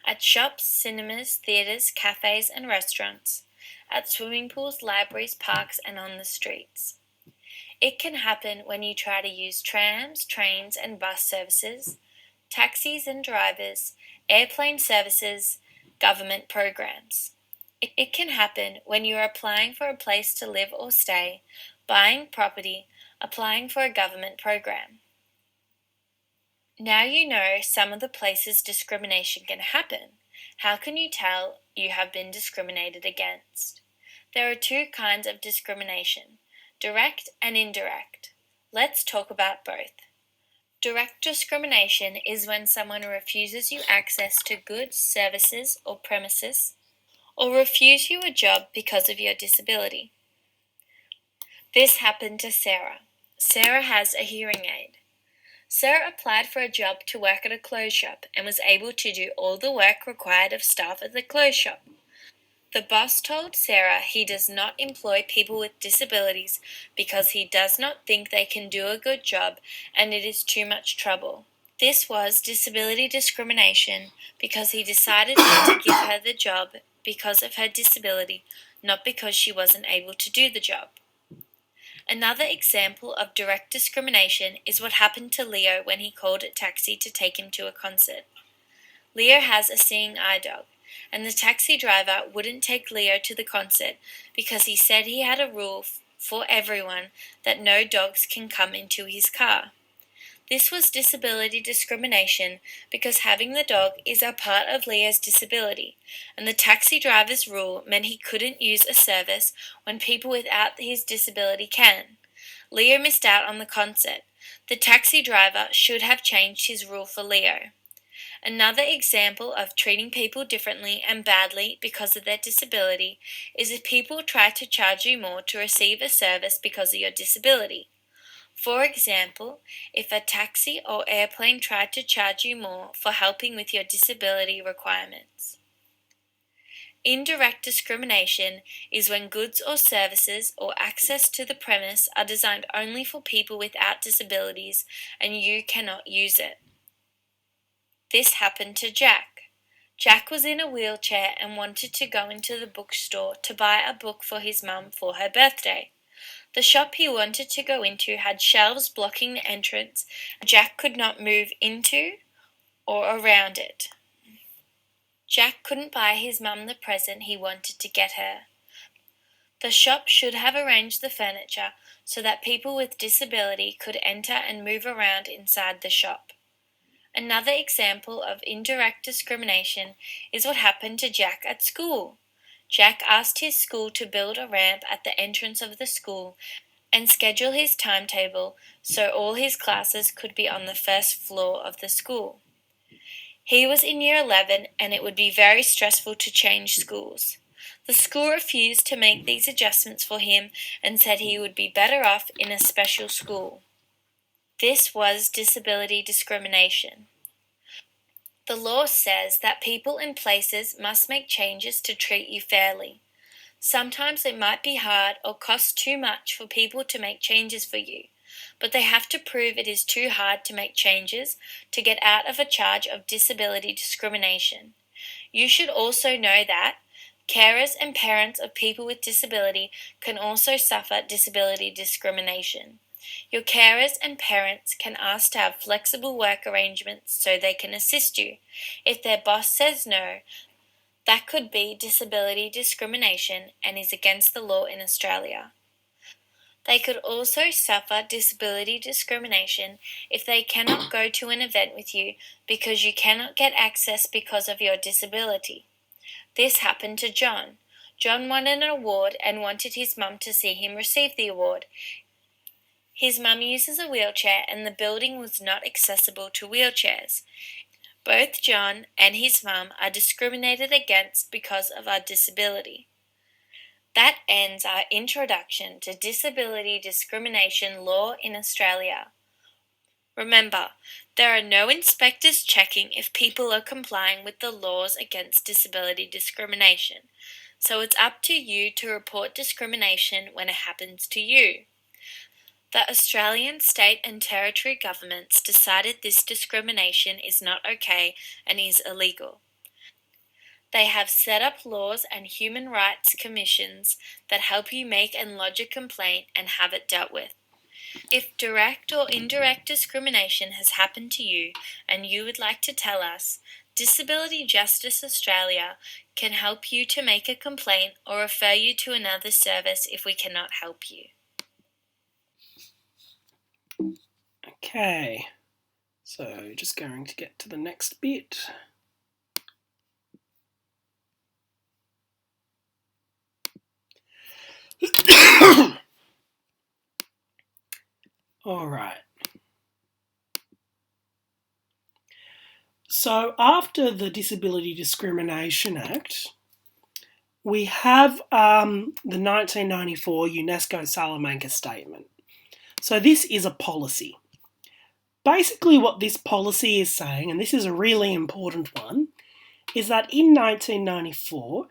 at shops, cinemas, theatres, cafes and restaurants, at swimming pools, libraries, parks and on the streets. It can happen when you try to use trams, trains and bus services, taxis and drivers, airplane services, government programs. It can happen when you are applying for a place to live or stay, buying property, applying for a government program. Now you know some of the places discrimination can happen. How can you tell you have been discriminated against? There are two kinds of discrimination, direct and indirect. Let's talk about both. Direct discrimination is when someone refuses you access to goods, services, or premises, or refuse you a job because of your disability. This happened to Sarah. Sarah has a hearing aid. Sarah applied for a job to work at a clothes shop and was able to do all the work required of staff at the clothes shop. The boss told Sarah he does not employ people with disabilities because he does not think they can do a good job and it is too much trouble. This was disability discrimination because he decided not to give her the job because of her disability, not because she wasn't able to do the job. Another example of direct discrimination is what happened to Leo when he called a taxi to take him to a concert. Leo has a seeing eye dog, and the taxi driver wouldn't take Leo to the concert because he said he had a rule for everyone that no dogs can come into his car. This was disability discrimination because having the dog is a part of Leo's disability, and the taxi driver's rule meant he couldn't use a service when people without his disability can. Leo missed out on the concert. The taxi driver should have changed his rule for Leo. Another example of treating people differently and badly because of their disability is if people try to charge you more to receive a service because of your disability. For example, if a taxi or airplane tried to charge you more for helping with your disability requirements. Indirect discrimination is when goods or services or access to the premise are designed only for people without disabilities and you cannot use it. This happened to Jack. Jack was in a wheelchair and wanted to go into the bookstore to buy a book for his mum for her birthday. The shop he wanted to go into had shelves blocking the entrance, and Jack could not move into or around it. Jack couldn't buy his mum the present he wanted to get her. The shop should have arranged the furniture so that people with disability could enter and move around inside the shop. Another example of indirect discrimination is what happened to Jack at school. Jack asked his school to build a ramp at the entrance of the school and schedule his timetable so all his classes could be on the first floor of the school. He was in year 11 and it would be very stressful to change schools. The school refused to make these adjustments for him and said he would be better off in a special school. This was disability discrimination. The law says that people and places must make changes to treat you fairly. Sometimes it might be hard or cost too much for people to make changes for you, but they have to prove it is too hard to make changes to get out of a charge of disability discrimination. You should also know that carers and parents of people with disability can also suffer disability discrimination. Your carers and parents can ask to have flexible work arrangements so they can assist you. If their boss says no, that could be disability discrimination and is against the law in Australia. They could also suffer disability discrimination if they cannot go to an event with you because you cannot get access because of your disability. This happened to John. John won an award and wanted his mum to see him receive the award. His mum uses a wheelchair and the building was not accessible to wheelchairs. Both John and his mum are discriminated against because of our disability. That ends our introduction to disability discrimination law in Australia. Remember, there are no inspectors checking if people are complying with the laws against disability discrimination, so it's up to you to report discrimination when it happens to you. The Australian state and territory governments decided this discrimination is not okay and is illegal. They have set up laws and human rights commissions that help you make and lodge a complaint and have it dealt with. If direct or indirect discrimination has happened to you and you would like to tell us, Disability Justice Australia can help you to make a complaint or refer you to another service if we cannot help you. Okay, so just going to get to the next bit. All right. So after the Disability Discrimination Act, we have the 1994 UNESCO Salamanca Statement. So this is a policy. Basically what this policy is saying, and this is a really important one, is that in 1994,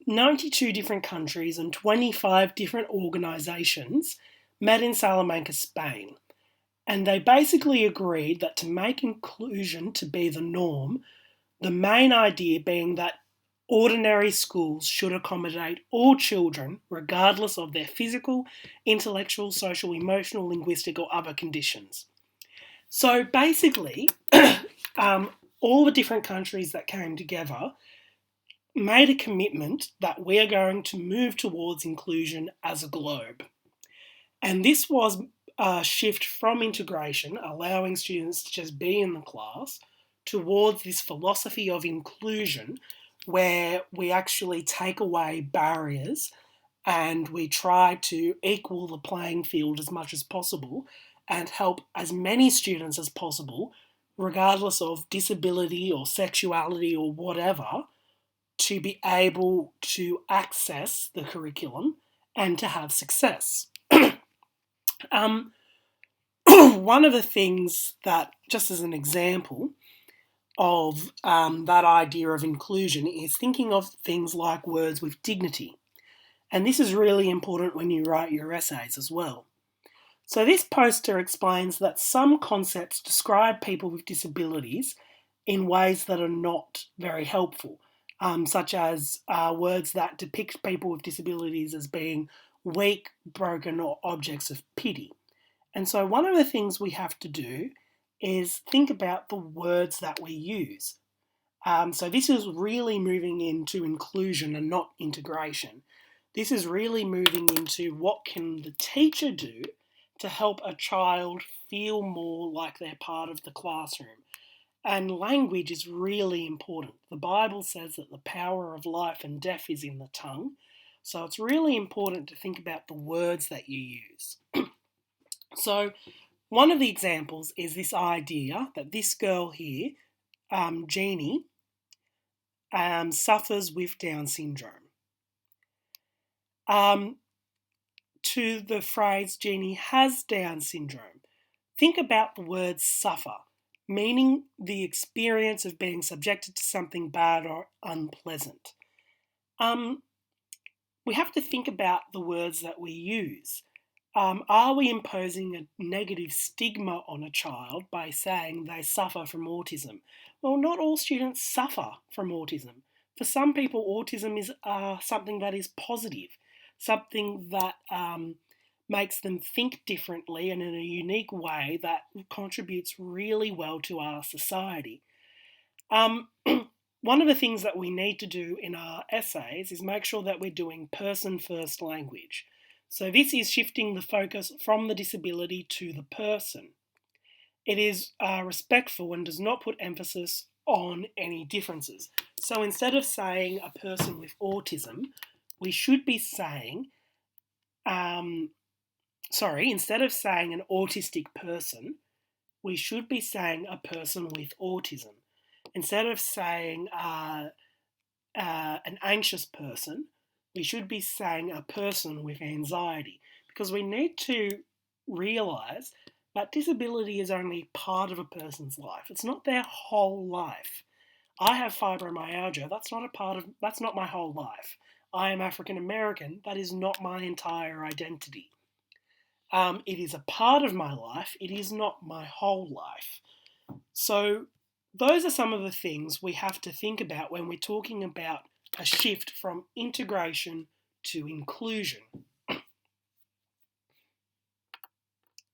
92 different countries and 25 different organisations met in Salamanca, Spain. And they basically agreed that to make inclusion to be the norm, the main idea being that ordinary schools should accommodate all children, regardless of their physical, intellectual, social, emotional, linguistic, or other conditions. So basically, all the different countries that came together made a commitment that we are going to move towards inclusion as a globe. And this was a shift from integration, allowing students to just be in the class, towards this philosophy of inclusion, where we actually take away barriers and we try to equal the playing field as much as possible and help as many students as possible, regardless of disability or sexuality or whatever, to be able to access the curriculum and to have success. One of the things that, just as an example of that idea of inclusion, is thinking of things like words with dignity. And this is really important when you write your essays as well. So this poster explains that some concepts describe people with disabilities in ways that are not very helpful, such as words that depict people with disabilities as being weak, broken, or objects of pity. And so one of the things we have to do is think about the words that we use. So this is really moving into inclusion and not integration. This is really moving into what can the teacher do to help a child feel more like they're part of the classroom. And language is really important. The Bible says that the power of life and death is in the tongue. So it's really important to think about the words that you use. So one of the examples is this idea that this girl here, Jeannie, suffers with Down syndrome. To the phrase Jeannie has Down syndrome, think about the word suffer, meaning the experience of being subjected to something bad or unpleasant. We have to think about the words that we use. Are we imposing a negative stigma on a child by saying they suffer from autism? Well, not all students suffer from autism. For some people, autism is something that is positive, something that makes them think differently and in a unique way that contributes really well to our society. One of the things that we need to do in our essays is make sure that we're doing person-first language. So this is shifting the focus from the disability to the person. It is respectful and does not put emphasis on any differences. So instead of saying a person with autism, we should be saying, instead of saying an autistic person, we should be saying a person with autism. Instead of saying an anxious person, we should be saying a person with anxiety, because we need to realise that disability is only part of a person's life. It's not their whole life. I have fibromyalgia. That's not my whole life. I am African American. That is not my entire identity. It is a part of my life. It is not my whole life. So those are some of the things we have to think about when we're talking about a shift from integration to inclusion.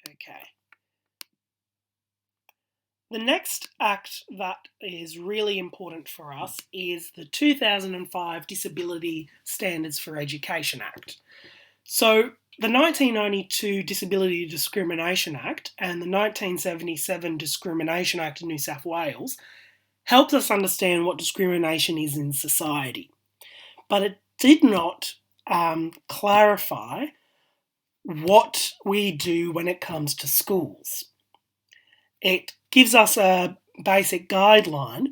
Okay. The next act that is really important for us is the 2005 Disability Standards for Education Act. So the 1992 Disability Discrimination Act and the 1977 Discrimination Act in New South Wales helped us understand what discrimination is in society. But it did not clarify what we do when it comes to schools. It gives us a basic guideline,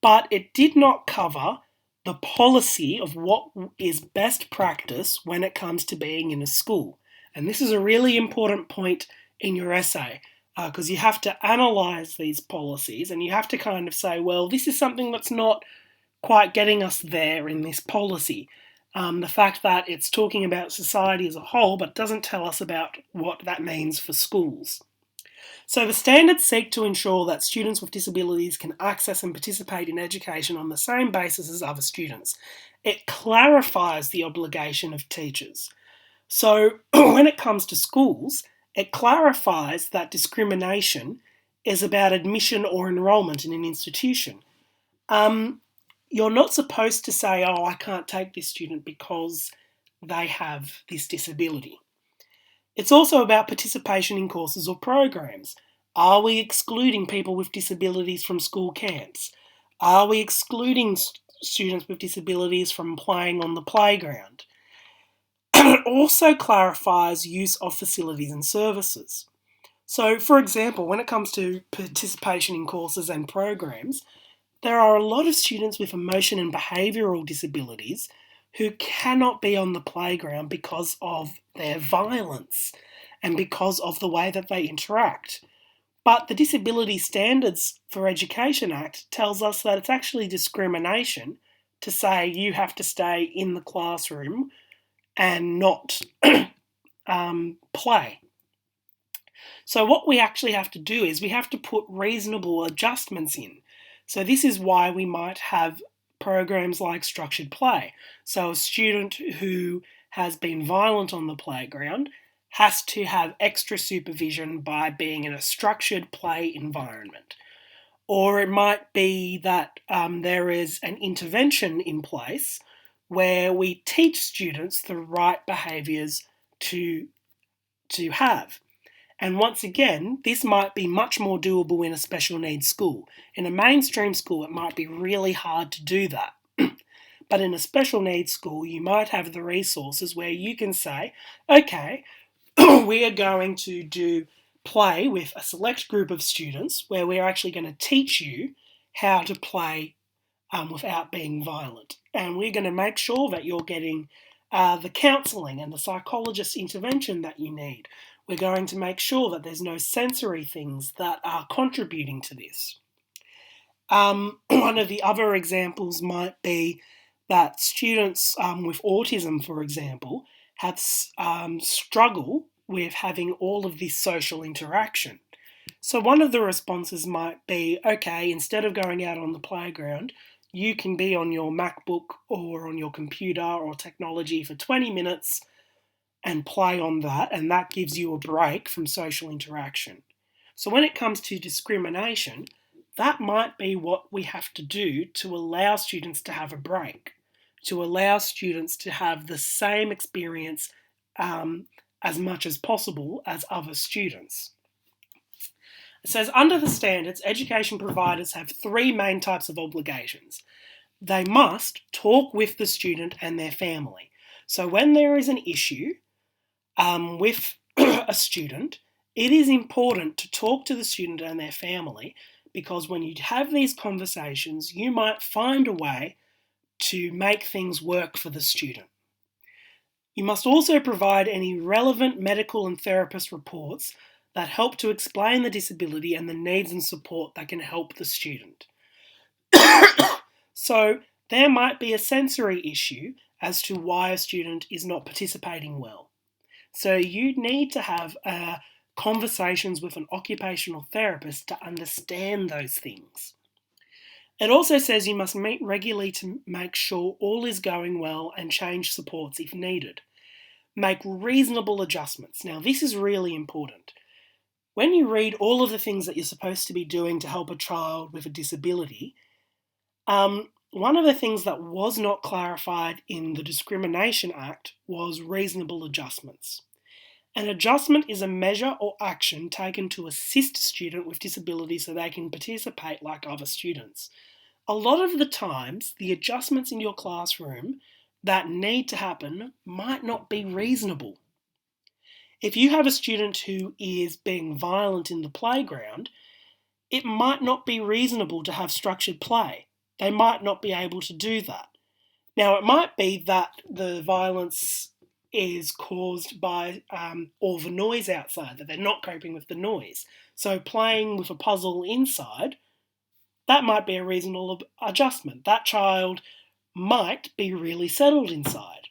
but it did not cover the policy of what is best practice when it comes to being in a school. And this is a really important point in your essay, because you have to analyse these policies and you have to kind of say, well, this is something that's not quite getting us there in this policy. The fact that it's talking about society as a whole but doesn't tell us about what that means for schools. So the standards seek to ensure that students with disabilities can access and participate in education on the same basis as other students. It clarifies the obligation of teachers. So when it comes to schools, it clarifies that discrimination is about admission or enrolment in an institution. You're not supposed to say, oh, I can't take this student because they have this disability. It's also about participation in courses or programs. Are we excluding people with disabilities from school camps? Are we excluding students with disabilities from playing on the playground? It also clarifies use of facilities and services. So, for example, when it comes to participation in courses and programs, there are a lot of students with emotion and behavioural disabilities who cannot be on the playground because of their violence and because of the way that they interact. But the Disability Standards for Education Act tells us that it's actually discrimination to say you have to stay in the classroom and not play. So what we actually have to do is we have to put reasonable adjustments in. So this is why we might have programs like structured play. So a student who has been violent on the playground has to have extra supervision by being in a structured play environment. Or it might be that there is an intervention in place where we teach students the right behaviours to have. And once again, this might be much more doable in a special needs school. In a mainstream school, it might be really hard to do that. But in a special needs school, you might have the resources where you can say, okay, we are going to do play with a select group of students where we're actually going to teach you how to play without being violent. And we're going to make sure that you're getting the counselling and the psychologist intervention that you need. We're going to make sure that there's no sensory things that are contributing to this. One of the other examples might be that students with autism, for example, have struggle with having all of this social interaction. So one of the responses might be, okay, instead of going out on the playground, you can be on your MacBook or on your computer or technology for 20 minutes and play on that, and that gives you a break from social interaction. So when it comes to discrimination, that might be what we have to do to allow students to have a break, to allow students to have the same experience as much as possible as other students. It says, under the standards, education providers have three main types of obligations. They must talk with the student and their family. So when there is an issue with a student, it is important to talk to the student and their family, because when you have these conversations, you might find a way to make things work for the student. You must also provide any relevant medical and therapist reports that help to explain the disability and the needs and support that can help the student. So there might be a sensory issue as to why a student is not participating well. So you need to have conversations with an occupational therapist to understand those things. It also says you must meet regularly to make sure all is going well and change supports if needed. Make reasonable adjustments. Now, this is really important. When you read all of the things that you're supposed to be doing to help a child with a disability, one of the things that was not clarified in the Discrimination Act was reasonable adjustments. An adjustment is a measure or action taken to assist a student with disability so they can participate like other students. A lot of the times, the adjustments in your classroom that need to happen might not be reasonable. If you have a student who is being violent in the playground, it might not be reasonable to have structured play. They might not be able to do that. Now, it might be that the violence is caused by all the noise outside, that they're not coping with the noise. So playing with a puzzle inside, that might be a reasonable adjustment. That child might be really settled inside,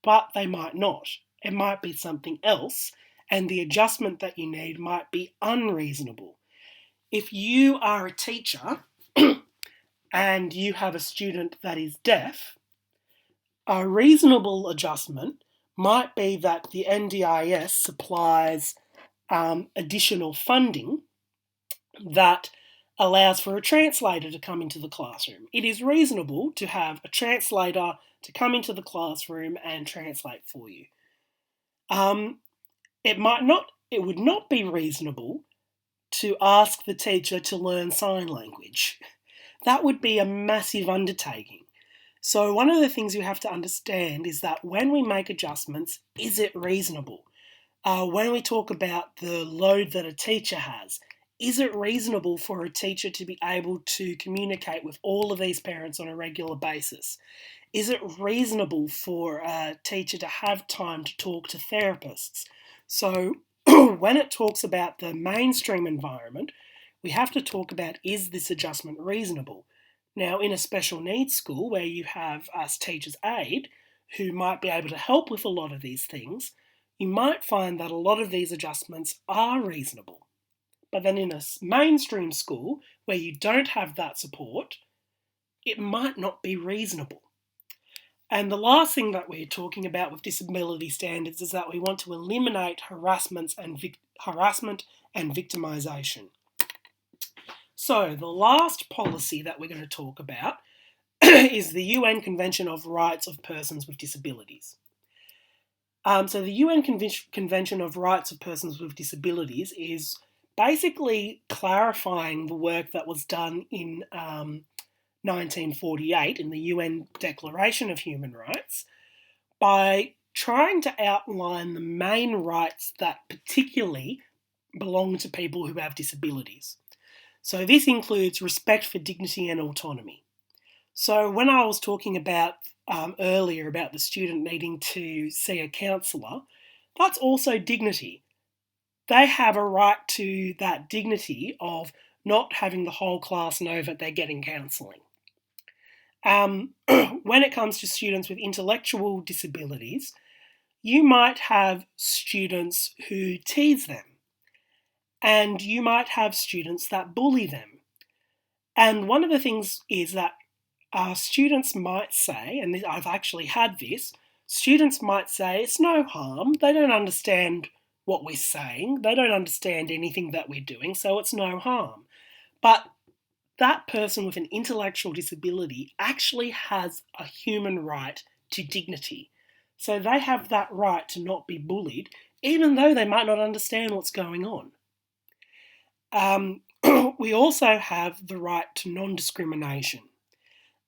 but they might not. It might be something else, and the adjustment that you need might be unreasonable. If you are a teacher and you have a student that is deaf, a reasonable adjustment might be that the NDIS supplies additional funding that allows for a translator to come into the classroom. It is reasonable to have a translator to come into the classroom and translate for you. It would not be reasonable to ask the teacher to learn sign language. That would be a massive undertaking. So one of the things you have to understand is that when we make adjustments, is it reasonable? When we talk about the load that a teacher has, is it reasonable for a teacher to be able to communicate with all of these parents on a regular basis? Is it reasonable for a teacher to have time to talk to therapists? So when it talks about the mainstream environment, we have to talk about, is this adjustment reasonable? Now, in a special needs school where you have us teachers' aid who might be able to help with a lot of these things, you might find that a lot of these adjustments are reasonable. But then in a mainstream school where you don't have that support, it might not be reasonable. And the last thing that we're talking about with disability standards is that we want to eliminate harassment and victimisation. So the last policy that we're going to talk about is the UN Convention of Rights of Persons with Disabilities. So the UN Convention of Rights of Persons with Disabilities is basically clarifying the work that was done in 1948 in the UN Declaration of Human Rights by trying to outline the main rights that particularly belong to people who have disabilities. So this includes respect for dignity and autonomy. So when I was talking about earlier about the student needing to see a counsellor, that's also dignity. They have a right to that dignity of not having the whole class know that they're getting counselling. When it comes to students with intellectual disabilities, you might have students who tease them, and you might have students that bully them. And one of the things is that students might say, and I've actually had this, students might say it's no harm, they don't understand what we're saying, they don't understand anything that we're doing, so it's no harm. But that person with an intellectual disability actually has a human right to dignity. So they have that right to not be bullied, even though they might not understand what's going on. We also have the right to non-discrimination.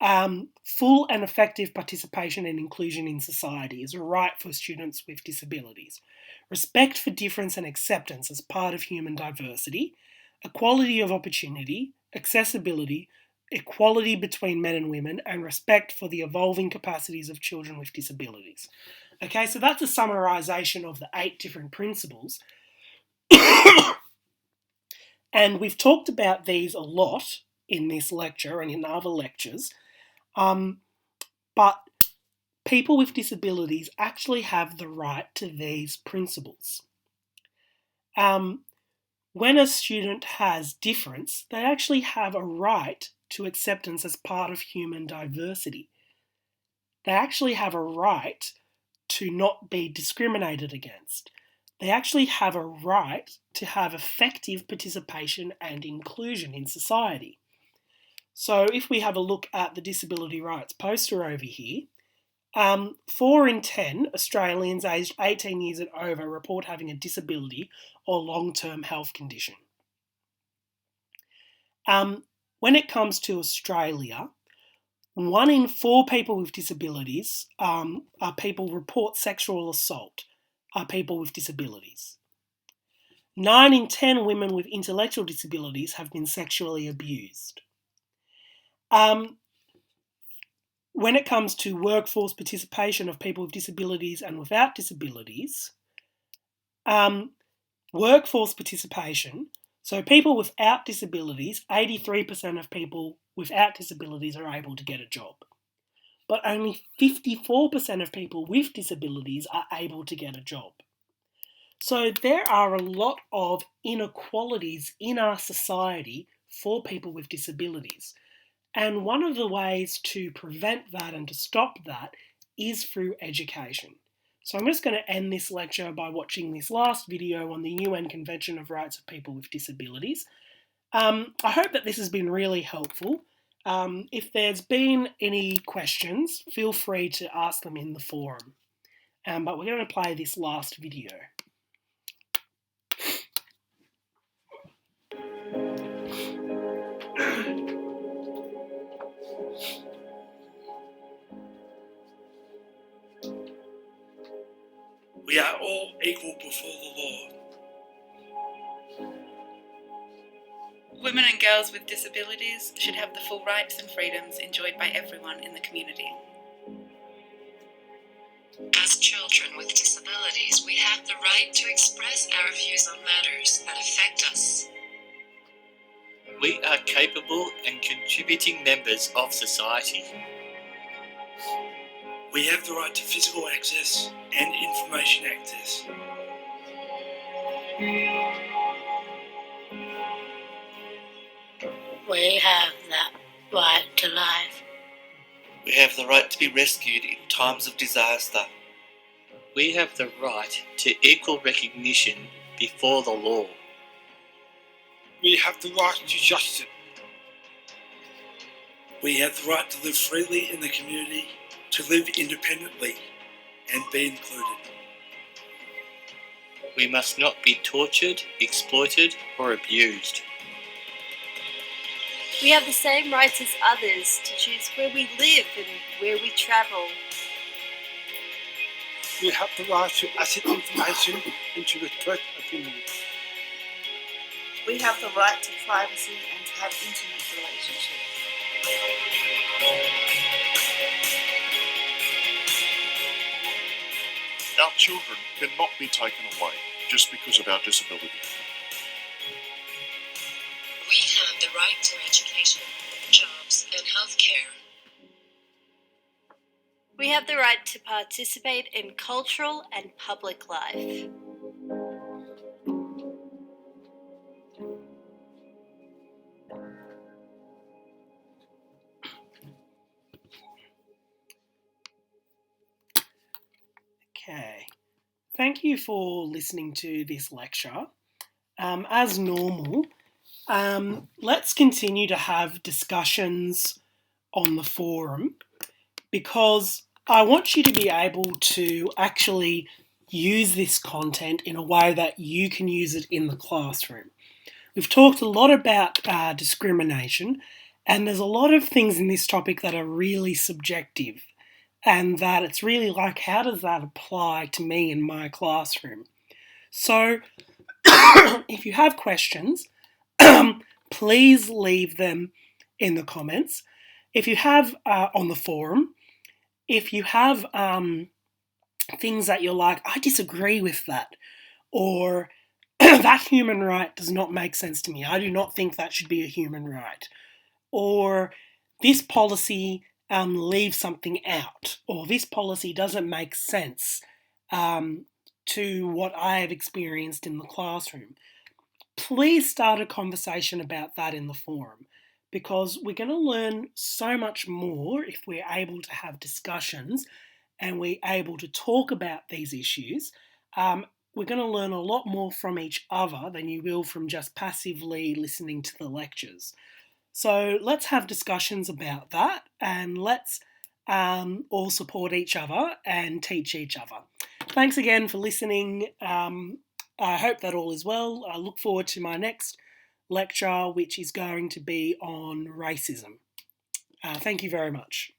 Full and effective participation and inclusion in society is a right for students with disabilities. Respect for difference and acceptance as part of human diversity, equality of opportunity, accessibility, equality between men and women, and respect for the evolving capacities of children with disabilities. Okay, so that's a summarisation of the 8 different principles. And we've talked about these a lot in this lecture and in other lectures, but people with disabilities actually have the right to these principles. When a student has difference, they actually have a right to acceptance as part of human diversity. They actually have a right to not be discriminated against. They actually have a right to have effective participation and inclusion in society. So if we have a look at the disability rights poster over here, 4 in 10 Australians aged 18 years and over report having a disability or long-term health condition. When it comes to Australia, 1 in 4 people with disabilities are people report sexual assault, are people with disabilities. 9 in 10 women with intellectual disabilities have been sexually abused. When it comes to workforce participation of people with disabilities and without disabilities, workforce participation, so people without disabilities, 83% of people without disabilities are able to get a job. But only 54% of people with disabilities are able to get a job. So there are a lot of inequalities in our society for people with disabilities. And one of the ways to prevent that and to stop that is through education. So I'm just going to end this lecture by watching this last video on the UN Convention of Rights of People with Disabilities. I hope that this has been really helpful. If there's been any questions, feel free to ask them in the forum. But we're going to play this last video. We are all equal before the law. Women and girls with disabilities should have the full rights and freedoms enjoyed by everyone in the community. As children with disabilities, we have the right to express our views on matters that affect us. We are capable and contributing members of society. We have the right to physical access and information access. We have that right to life. We have the right to be rescued in times of disaster. We have the right to equal recognition before the law. We have the right to justice. We have the right to live freely in the community, to live independently and be included. We must not be tortured, exploited, or abused. We have the same rights as others to choose where we live and where we travel. We have the right to access information and to express opinions. We have the right to privacy and to have intimate relationships. Our children cannot be taken away just because of our disability. We have the right to education, jobs, and healthcare. We have the right to participate in cultural and public life. Okay, thank you for listening to this lecture. As normal, let's continue to have discussions on the forum because I want you to be able to actually use this content in a way that you can use it in the classroom. We've talked a lot about discrimination, and there's a lot of things in this topic that are really subjective, and that it's really like, how does that apply to me in my classroom? So, if you have questions, please leave them in the comments. If you have on the forum, if you have things that you're like, I disagree with that, or that human right does not make sense to me, I do not think that should be a human right, or this policy leaves something out, or this policy doesn't make sense to what I have experienced in the classroom, please start a conversation about that in the forum, because we're going to learn so much more if we're able to have discussions and we're able to talk about these issues. We're going to learn a lot more from each other than you will from just passively listening to the lectures. So let's have discussions about that, and let's all support each other and teach each other. Thanks again for listening. I hope that all is well. I look forward to my next lecture, which is going to be on racism. Thank you very much.